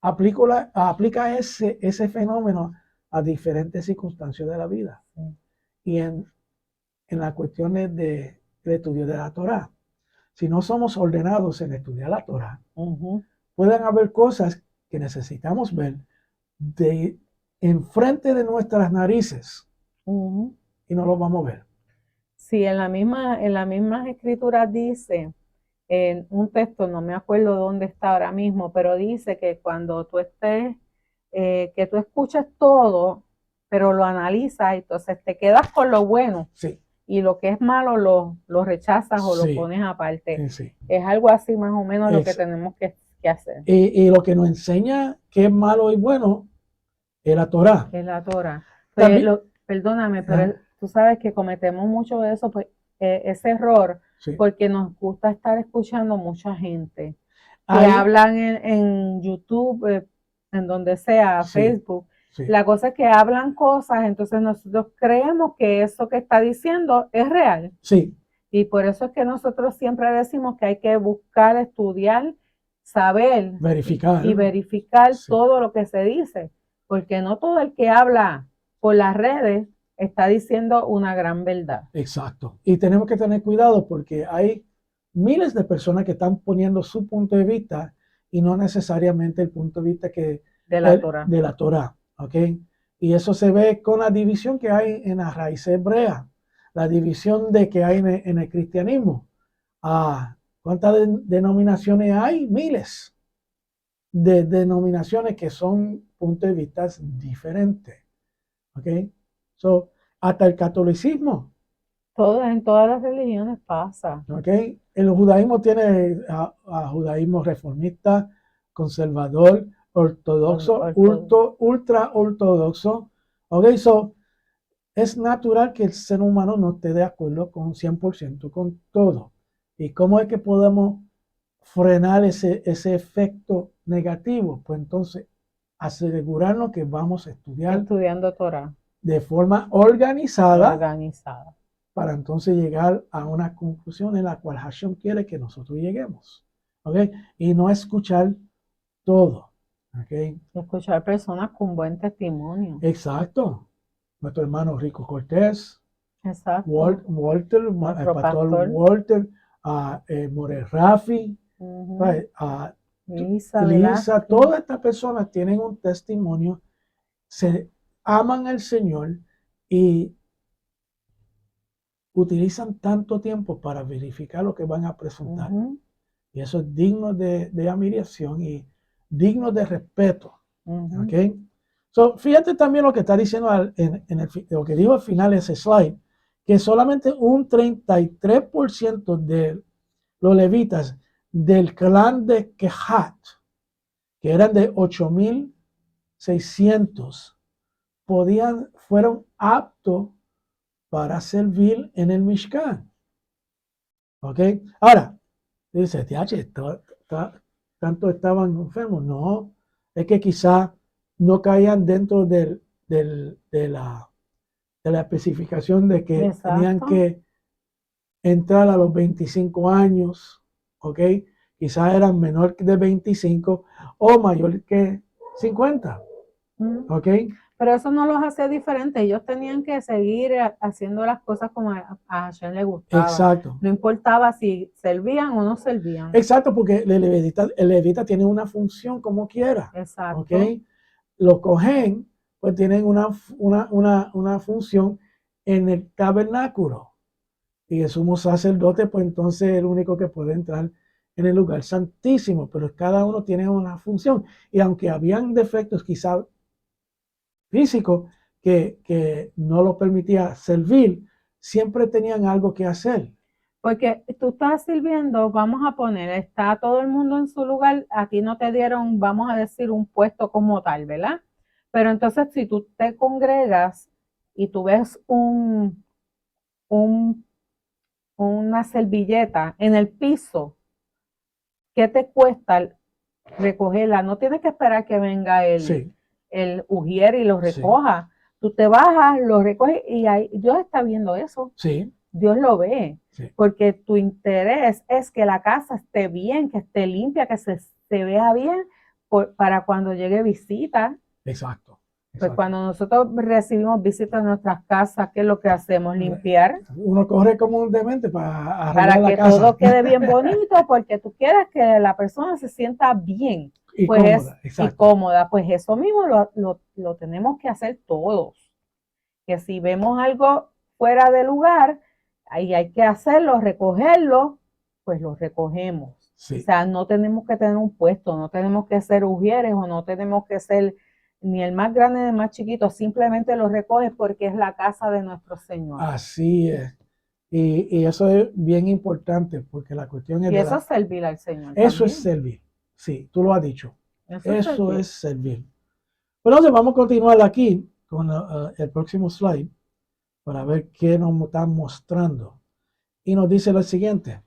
Aplica ese fenómeno a diferentes circunstancias de la vida. Sí. Y en las cuestiones del estudio de la Torá. Si no somos ordenados en estudiar la Torá, pueden haber cosas que necesitamos ver enfrente de nuestras narices y no lo vamos a ver. Sí, en la misma escritura dice, en un texto, no me acuerdo dónde está ahora mismo, pero dice que cuando tú estés, que tú escuches todo, pero lo analizas, entonces te quedas con lo bueno. Sí. Y lo que es malo lo rechazas o lo pones aparte. Sí. Es algo así más o menos lo que tenemos que hacer. Y lo que nos enseña qué es malo y bueno es la Torá. Es la Torá. Pues, perdóname, pero tú sabes que cometemos mucho de eso, pues, ese error, sí, porque nos gusta estar escuchando mucha gente que hablan en YouTube, en donde sea, sí, Facebook. Sí. La cosa es que hablan cosas, entonces nosotros creemos que eso que está diciendo es real. Sí. Y por eso es que nosotros siempre decimos que hay que buscar, estudiar, saber verificar y verificar, sí, todo lo que se dice, porque no todo el que habla por las redes está diciendo una gran verdad. Exacto. Y tenemos que tener cuidado porque hay miles de personas que están poniendo su punto de vista y no necesariamente el punto de vista de la Torá. ¿Ok? Y eso se ve con la división que hay en la raíz hebrea, la división que hay en el cristianismo. ¿Cuántas denominaciones hay? Miles de denominaciones que son puntos de vista diferentes. ¿Ok? So, hasta el catolicismo. En todas las religiones pasa. ¿Ok? El judaísmo tiene judaísmo reformista, conservador, ortodoxo, ultra ortodoxo. ¿Ok? So, es natural que el ser humano no esté de acuerdo con 100% con todo. ¿Y cómo es que podemos frenar ese efecto negativo? Pues entonces, asegurarnos que vamos a estudiando Torah de forma organizada para entonces llegar a una conclusión en la cual Hashem quiere que nosotros lleguemos. ¿Ok? Y no escuchar todo. ¿Ok? Escuchar personas con buen testimonio. Exacto. Nuestro hermano Rico Cortés. Exacto. Walter, el pastor Walter, More Rafi, Lisa, todas estas personas tienen un testimonio, se aman al Señor y utilizan tanto tiempo para verificar lo que van a presentar. Y eso es digno de admiración y digno de respeto. ¿Ok? So, fíjate también lo que está diciendo lo que dijo al final de ese slide, que solamente un 33% de los levitas del clan de Kehat, que eran de 8,600, fueron aptos para servir en el Mishkan. ¿Ok? Ahora, dice, ¿tanto estaban enfermos? No, es que quizá no caían dentro de la especificación de que exacto, tenían que entrar a los 25 años, ¿ok? Quizá eran menor de 25 o mayor que 50, ¿ok? Pero eso no los hacía diferentes. Ellos tenían que seguir haciendo las cosas como a Hashem le gustaba. Exacto. No importaba si servían o no servían. Exacto, porque el levita tiene una función como quiera. Exacto. ¿Ok? Los cohen pues tienen una función en el tabernáculo. Y el sumo sacerdote, pues entonces es el único que puede entrar en el lugar santísimo, pero cada uno tiene una función. Y aunque habían defectos quizá físicos que no lo permitía servir, siempre tenían algo que hacer. Porque tú estás sirviendo, vamos a poner, está todo el mundo en su lugar, a ti no te dieron, vamos a decir, un puesto como tal, ¿verdad? Pero entonces si tú te congregas y tú ves una servilleta en el piso, ¿qué te cuesta recogerla? No tienes que esperar que venga Sí, el ujier y lo sí, recoja. Tú te bajas, lo recoges y ahí, Dios está viendo eso. sí, Dios lo ve, sí. porque tu interés es que la casa esté bien, que esté limpia, que se vea bien para cuando llegue visita. Exacto. Pues Exacto. cuando nosotros recibimos visitas en nuestras casas, ¿qué es lo que hacemos? Limpiar Uno corre como un demente para arreglar para la que casa. todo quede bien bonito, porque tú quieres que la persona se sienta bien Y pues cómoda, y exacto. cómoda. Pues eso mismo lo tenemos que hacer todos. Que si vemos algo fuera de lugar, ahí hay que hacerlo, recogerlo, pues lo recogemos. Sí. O sea, no tenemos que tener un puesto, no tenemos que ser ujieres o no tenemos que ser ni el más grande ni el más chiquito, simplemente lo recoges porque es la casa de nuestro Señor. Así es. Y eso es bien importante porque la cuestión es Y de eso es servir al Señor. Eso también. es servir. Sí, tú lo has dicho. Eso es servir. Pero entonces vamos a continuar aquí con el próximo slide para ver qué nos están mostrando. Y nos dice lo siguiente.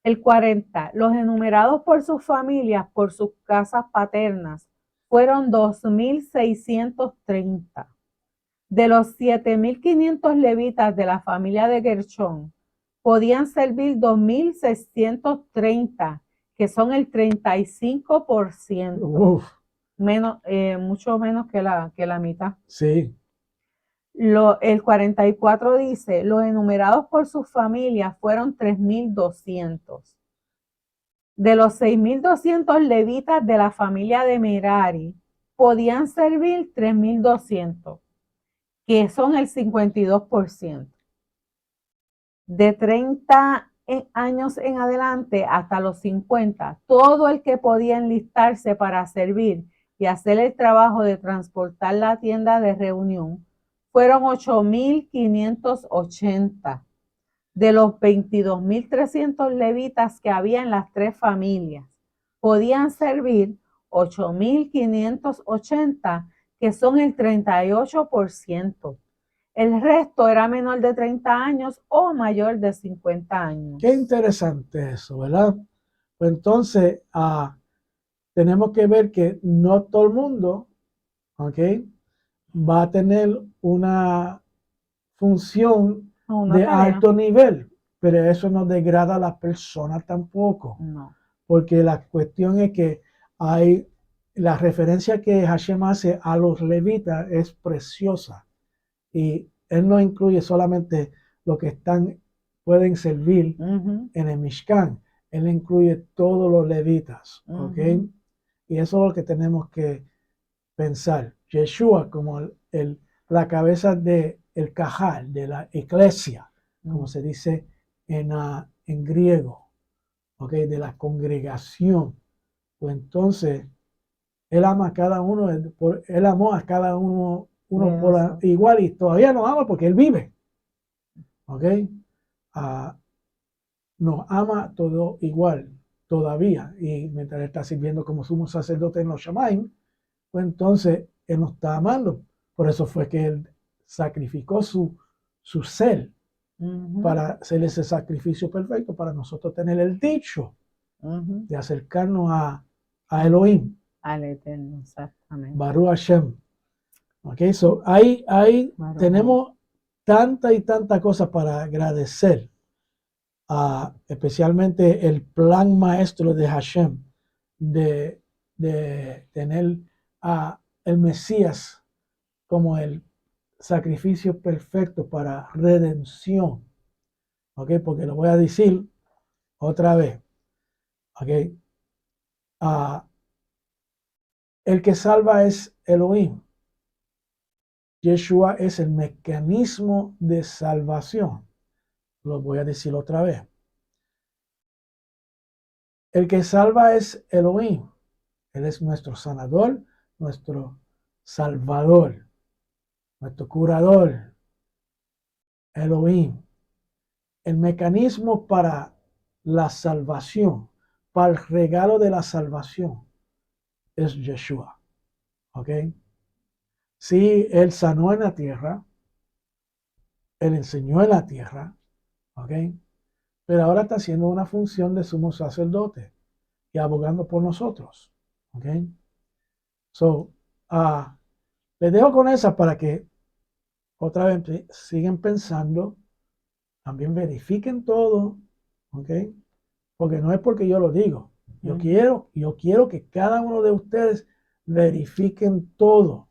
El 40. Los enumerados por sus familias, por sus casas paternas, fueron 2,630. De los 7,500 levitas de la familia de Gershón, podían servir 2,630, que son el 35%. Uf, Menos, mucho menos que la mitad. sí. El 44 dice, los enumerados por sus familias fueron 3,200. De los 6,200 levitas de la familia de Merari, podían servir 3,200, que son el 52%. De 30 años en adelante hasta los 50, todo el que podía enlistarse para servir y hacer el trabajo de transportar la tienda de reunión fueron 8,580 de los 22,300 levitas que había en las tres familias. Podían servir 8,580, que son el 38%. El resto era menor de 30 años o mayor de 50 años. Qué interesante eso, ¿verdad? Pues entonces, tenemos que ver que no todo el mundo, ¿ok?, va a tener una función de alto nivel, pero eso no degrada a las personas tampoco. No. Porque la cuestión es que hay la referencia que Hashem hace a los levitas es preciosa y él no incluye solamente lo que pueden servir en el Mishkan, él incluye todos los levitas, ¿ok? Y eso es lo que tenemos que pensar. Yeshua como la cabeza del Cajal, de la iglesia, como se dice en griego, ¿okay?, de la congregación. Pues entonces, él ama a cada uno, él amó a cada uno por igual y todavía nos ama porque él vive. ¿Ok? Nos ama todo igual todavía. Y mientras él está sirviendo como sumo sacerdote en los Shamaim, pues entonces él nos está amando. Por eso fue que él sacrificó su ser para hacer ese sacrificio perfecto, para nosotros tener el dicho de acercarnos a Elohim. Al Eterno, exactamente. Baruch Hashem. Ok, so ahí tenemos tanta y tanta cosas para agradecer, especialmente el plan maestro de Hashem de tener a el Mesías como el sacrificio perfecto para redención. ¿Ok? Porque lo voy a decir otra vez. ¿Ok? El que salva es Elohim. Yeshua es el mecanismo de salvación. Lo voy a decir otra vez. El que salva es Elohim. Él es nuestro sanador, nuestro salvador, nuestro curador. Elohim. El mecanismo para la salvación, para el regalo de la salvación, es Yeshua. ¿Ok? Sí, Él sanó en la tierra, Él enseñó en la tierra, ¿ok? Pero ahora está haciendo una función de sumo sacerdote y abogando por nosotros, ¿ok? So, les dejo con esa para que otra vez siguen pensando, también verifiquen todo, ¿ok? Porque no es porque yo lo digo. Yo quiero que cada uno de ustedes verifiquen todo.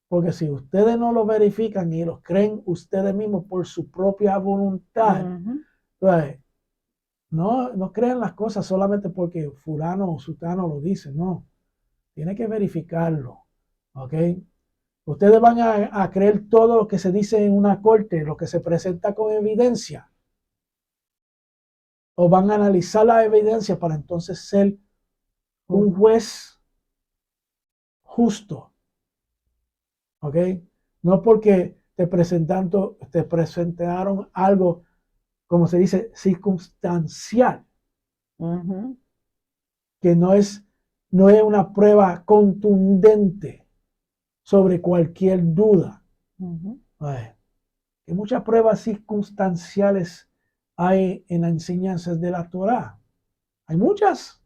Porque si ustedes no lo verifican y lo creen ustedes mismos por su propia voluntad, pues, no crean las cosas solamente porque fulano o sutano lo dice, no. Tiene que verificarlo, ¿ok? Ustedes van a creer todo lo que se dice en una corte, lo que se presenta con evidencia, o van a analizar la evidencia para entonces ser un juez justo, ¿ok? No porque te presentaron algo, como se dice, circunstancial, que no es una prueba contundente sobre cualquier duda. Que muchas pruebas circunstanciales hay en las enseñanzas de la Torá. Hay muchas,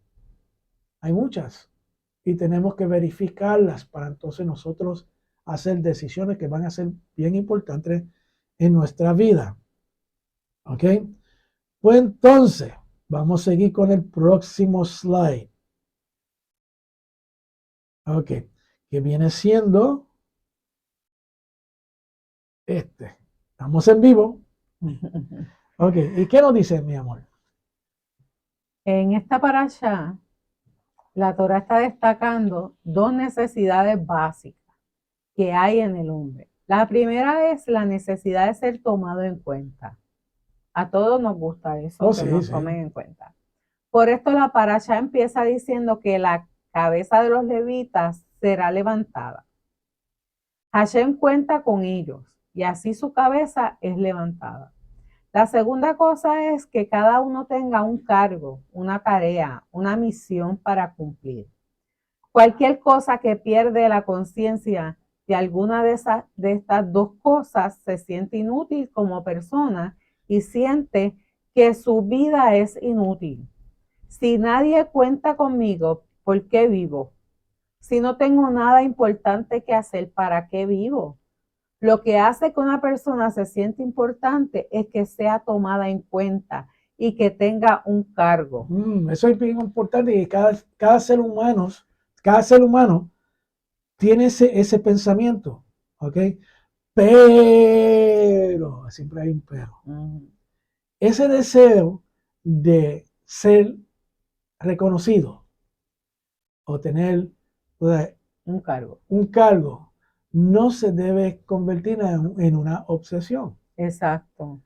y tenemos que verificarlas para entonces nosotros hacer decisiones que van a ser bien importantes en nuestra vida. ¿Ok? Pues entonces, vamos a seguir con el próximo slide. Ok, que viene siendo este. Estamos en vivo. Ok, ¿y qué nos dice, mi amor? En esta parasha, la Torah está destacando dos necesidades básicas que hay en el hombre. La primera es la necesidad de ser tomado en cuenta. A todos nos gusta eso, que nos tomen en cuenta. Por esto la parasha empieza diciendo que la cabeza de los levitas será levantada. Hashem cuenta con ellos y así su cabeza es levantada. La segunda cosa es que cada uno tenga un cargo, una tarea, una misión para cumplir. Cualquier cosa que pierde la conciencia de alguna de estas dos cosas se siente inútil como persona y siente que su vida es inútil. Si nadie cuenta conmigo, ¿por qué vivo? Si no tengo nada importante que hacer, ¿para qué vivo? Lo que hace que una persona se siente importante es que sea tomada en cuenta y que tenga un cargo. Eso es bien importante y cada ser humano tiene ese pensamiento, ¿ok? Pero, siempre hay un pero. Ese deseo de ser reconocido o tener un cargo no se debe convertir en una obsesión. Exacto.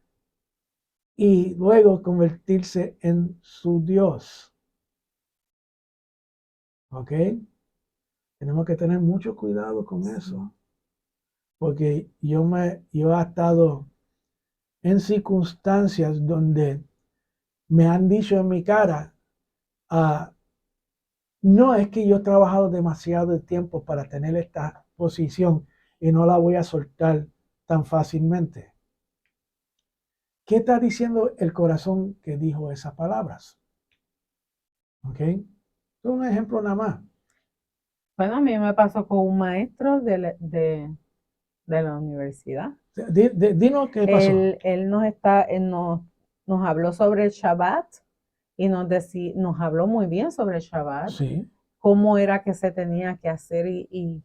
Y luego convertirse en su Dios. ¿Ok? Tenemos que tener mucho cuidado con eso. Porque yo he estado en circunstancias donde me han dicho en mi cara, no es que yo he trabajado demasiado tiempo para tener esta posición y no la voy a soltar tan fácilmente. ¿Qué está diciendo el corazón que dijo esas palabras? ¿Ok? Es un ejemplo nada más. Bueno, a mí me pasó con un maestro de la universidad. Dinos qué pasó. Él nos habló sobre el Shabbat y nos habló muy bien sobre el Shabbat. Sí. Cómo era que se tenía que hacer y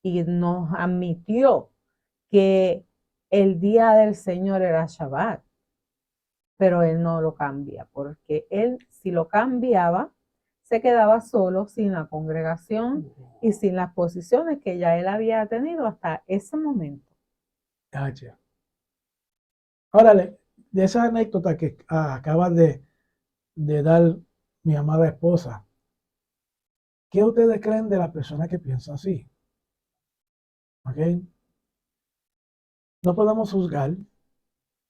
y nos admitió que el día del Señor era Shabbat, pero él no lo cambia, porque él si lo cambiaba, se quedaba solo sin la congregación y sin las posiciones que ya él había tenido hasta ese momento. Gotcha. Ahora, de esa anécdota que acabas de dar mi amada esposa, ¿qué ustedes creen de la persona que piensa así? ¿Ok? No podemos juzgar,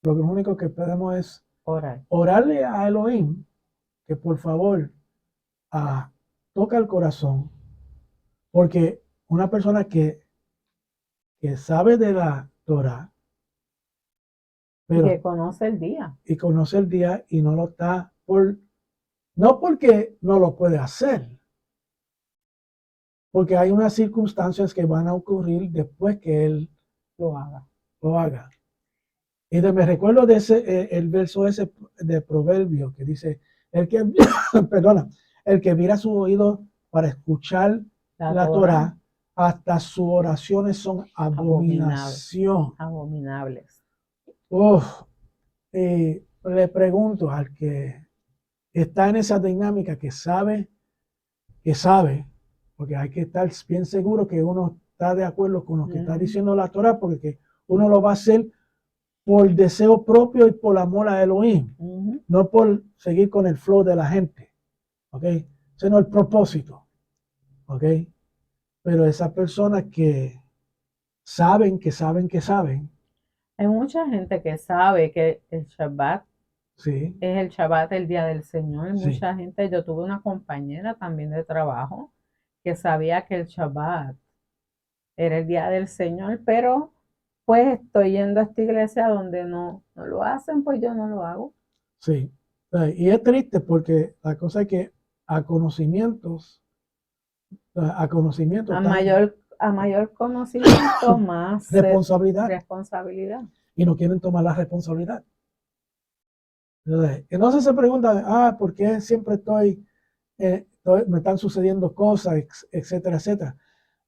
lo único que podemos es orarle a Elohim que por favor toca el corazón, porque una persona que sabe de la Torah, pero que conoce el día. Y conoce el día y no lo está no porque no lo puede hacer, porque hay unas circunstancias que van a ocurrir después que él lo haga. Y me recuerdo de el verso ese de Proverbio que dice, el que, perdona, el que mira su oído para escuchar la Torah, hasta sus oraciones son abominación. Abominables. Le pregunto al que está en esa dinámica que sabe, porque hay que estar bien seguro que uno está de acuerdo con lo que está diciendo la Torah, porque uno lo va a hacer por deseo propio y por amor a Elohim, no por seguir con el flow de la gente, ¿ok? Ese no es el propósito, ¿ok? Pero esas personas que saben, hay mucha gente que sabe que el Shabbat sí, es el Shabbat, el día del Señor. Sí. Mucha gente, yo tuve una compañera también de trabajo que sabía que el Shabbat era el día del Señor, pero pues estoy yendo a esta iglesia donde no lo hacen, pues yo no lo hago. Sí, y es triste porque la cosa es que a conocimientos, a mayor conocimiento, más responsabilidad. Y no quieren tomar la responsabilidad. Entonces se preguntan, ¿por qué siempre me están sucediendo cosas, etcétera, etcétera?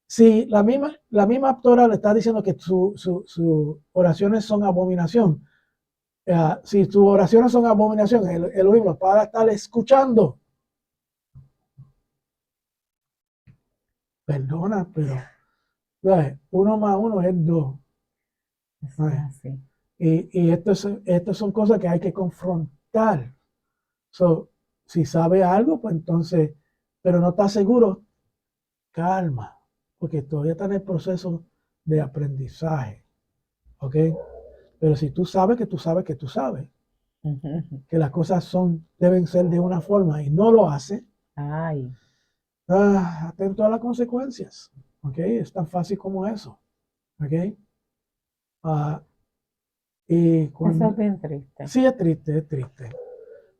Si la misma Torah le está diciendo que sus oraciones son abominación, si sus oraciones son abominación, Elohim los va a estar escuchando. Perdona, pero uno más uno es dos. Y estas son cosas que hay que confrontar. Si sabe algo, pues entonces, pero no está seguro, calma, porque todavía está en el proceso de aprendizaje. ¿Ok? Pero si tú sabes que tú sabes que tú sabes que las cosas deben ser de una forma y no lo hace, atento a las consecuencias. ¿Ok? Es tan fácil como eso. ¿Ok? Eso es bien triste. Sí, es triste.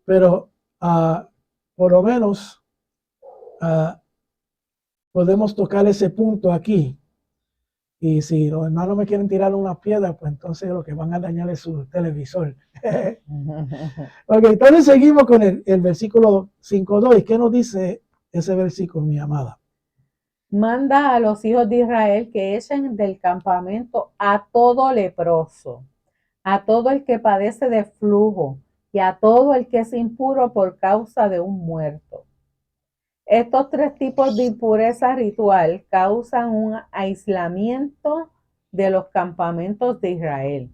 Pero por lo menos podemos tocar ese punto aquí. Y si los hermanos me quieren tirar una piedra, pues entonces lo que van a dañar es su televisor. Ok, entonces seguimos con el versículo 5.2. ¿Qué nos dice ese versículo, mi amada? Manda a los hijos de Israel que echen del campamento a todo leproso, a todo el que padece de flujo y a todo el que es impuro por causa de un muerto. Estos tres tipos de impureza ritual causan un aislamiento de los campamentos de Israel.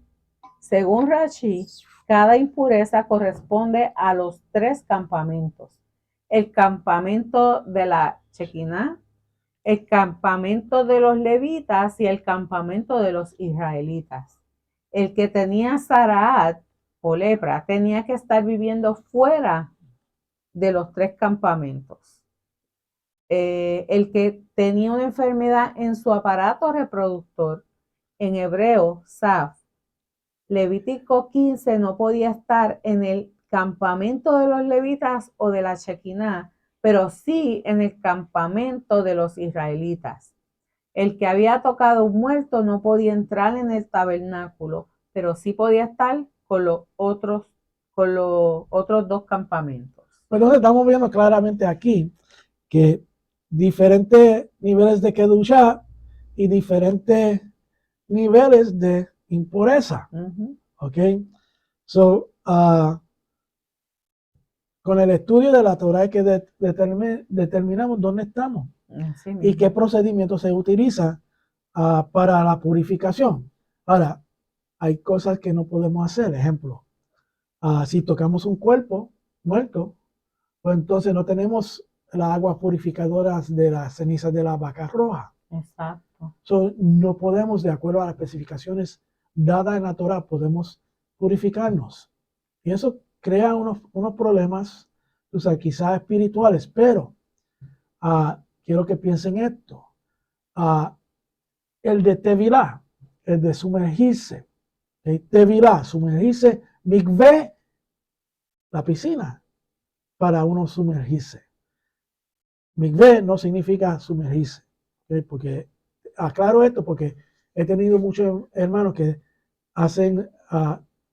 Según Rashi, cada impureza corresponde a los tres campamentos: el campamento de la Shekinah, el campamento de los levitas y el campamento de los israelitas. El que tenía Zaraat o lepra tenía que estar viviendo fuera de los tres campamentos. El que tenía una enfermedad en su aparato reproductor, en hebreo, Saf, Levítico 15, no podía estar en el campamento de los levitas o de la Shekinah, pero sí en el campamento de los israelitas. El que había tocado un muerto no podía entrar en el tabernáculo, pero sí podía estar con los otros dos campamentos. Entonces estamos viendo claramente aquí que diferentes niveles de Kedushá y diferentes niveles de impureza. ¿Ok? So, con el estudio de la Torah hay que determinamos dónde estamos y qué procedimiento se utiliza para la purificación. Ahora, hay cosas que no podemos hacer. Ejemplo, si tocamos un cuerpo muerto, pues entonces no tenemos las aguas purificadoras de las cenizas de la vaca roja. Exacto. So, no podemos, de acuerdo a las especificaciones dadas en la Torah, podemos purificarnos. Y eso crea unos problemas, o sea, quizás espirituales, pero quiero que piensen esto. El de Tevilá, el de sumergirse, Tevilá, sumergirse, mikveh, la piscina, para uno sumergirse. Mikveh no significa sumergirse, ¿okay? Porque aclaro esto porque he tenido muchos hermanos que hacen,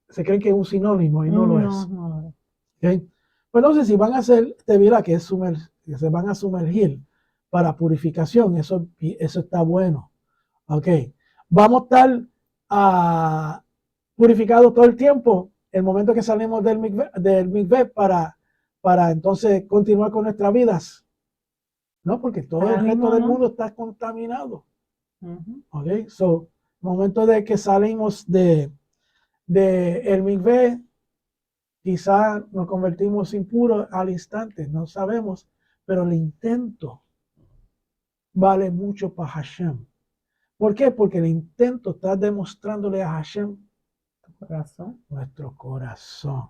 se creen que es un sinónimo y no lo es. ¿Okay? Pues entonces, si van a hacer tevilá, que se van a sumergir para purificación, eso está bueno. Ok, vamos a estar purificados todo el tiempo, el momento que salimos del mikveh para entonces continuar con nuestras vidas. No, porque todo el resto del mundo está contaminado. Ok, so, momento de que salimos de el mikveh, quizá nos convertimos impuros al instante, no sabemos, pero el intento vale mucho para Hashem. ¿Por qué? Porque el intento está demostrándole a Hashem nuestro corazón.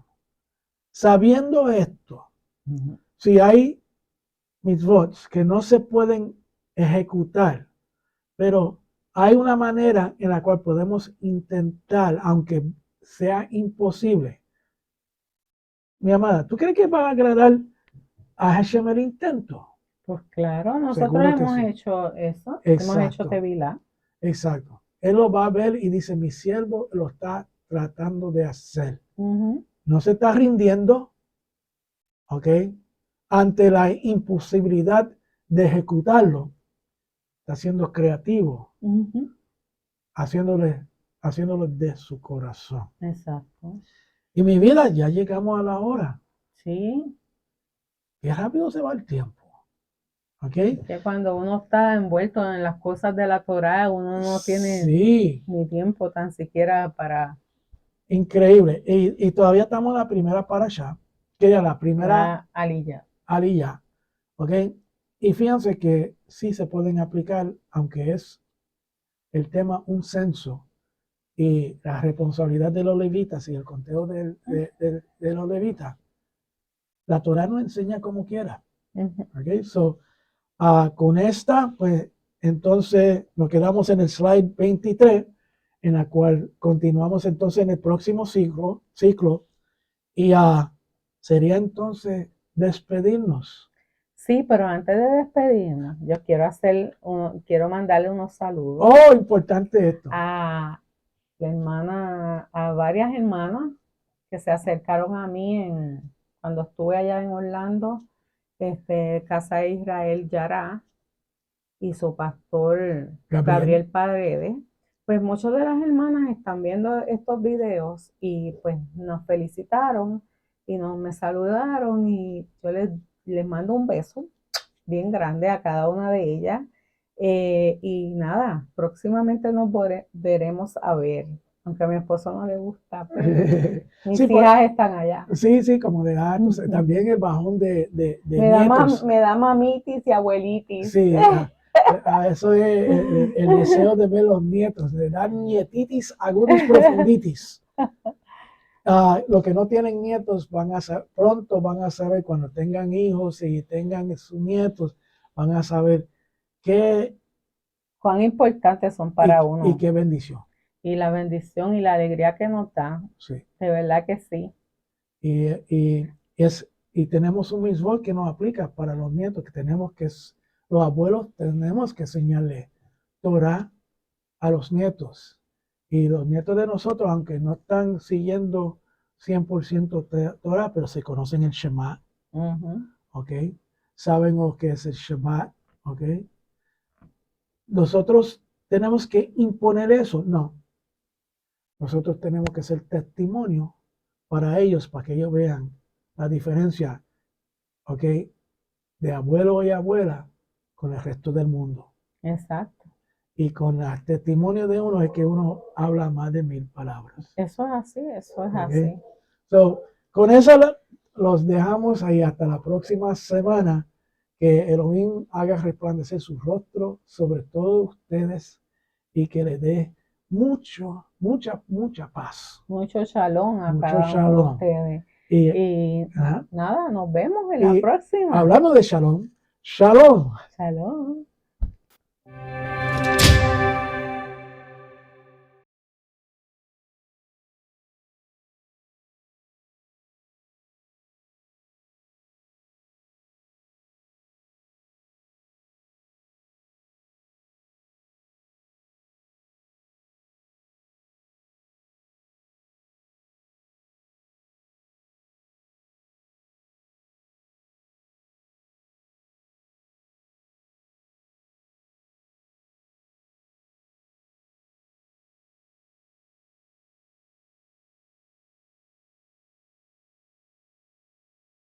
Sabiendo esto, si hay mitzvot que no se pueden ejecutar, pero hay una manera en la cual podemos intentar, aunque sea imposible. Mi amada, ¿tú crees que va a agradar a Hashem el intento? Pues claro, nosotros hemos hecho eso, hemos hecho tevilá. Exacto. Él lo va a ver y dice, mi siervo lo está tratando de hacer. No se está rindiendo, ¿ok? Ante la imposibilidad de ejecutarlo. Está siendo creativo, haciéndolo de su corazón. Exacto. Y mi vida, ya llegamos a la hora. Sí. Qué rápido se va el tiempo. ¿Ok? Que cuando uno está envuelto en las cosas de la Torá, uno no tiene ni tiempo tan siquiera para... Increíble. Y todavía estamos en la primera parasha, que es la primera aliyah. ¿Ok? Y fíjense que sí se pueden aplicar, aunque es el tema un censo y la responsabilidad de los levitas y el conteo de los levitas. La Torá nos enseña como quiera. ¿Ok? So, con esta, pues entonces nos quedamos en el slide 23, en la cual continuamos entonces en el próximo ciclo y sería entonces despedirnos. Sí, pero antes de despedirnos, yo quiero mandarle unos saludos. Oh, importante esto. A varias hermanas que se acercaron a mí cuando estuve allá en Orlando, Casa de Israel Yará y su pastor Gabriel Paredes. Pues muchas de las hermanas están viendo estos videos y pues nos felicitaron y me saludaron y yo les mando un beso bien grande a cada una de ellas. Y nada, próximamente nos veremos a ver, aunque a mi esposo no le gusta, pero mis hijas están allá. Sí, como de también el bajón de nietos. Me da mamitis y abuelitis. Sí, eso es el deseo de ver los nietos, de dar nietitis, agudos profunditis. Los que no tienen nietos pronto van a saber, cuando tengan hijos y tengan sus nietos, van a saber cuán importantes son para uno. Y qué bendición. Y la bendición y la alegría que nos da. Sí. De verdad que sí. Y tenemos un mitzvot que nos aplica para los nietos, que los abuelos tenemos que enseñarle Torah a los nietos. Y los nietos de nosotros, aunque no están siguiendo 100% Torah, pero se conocen el Shema. ¿Ok? Saben lo que es el Shema. ¿Ok? Nosotros tenemos que imponer eso. No. Nosotros tenemos que ser testimonio para ellos, para que ellos vean la diferencia, ¿ok? De abuelo y abuela con el resto del mundo. Exacto. Y con el testimonio de uno es que uno habla más de 1000 palabras. Eso es así, eso es ¿Ok? así. So, con eso los dejamos ahí hasta la próxima semana. Que Elohim haga resplandecer su rostro sobre todos ustedes y que les dé mucha paz. Mucho shalom a Mucho cada uno de shalom. ustedes. Y Y ajá, nada, nos vemos en la y próxima. hablando de shalom, shalom. Shalom.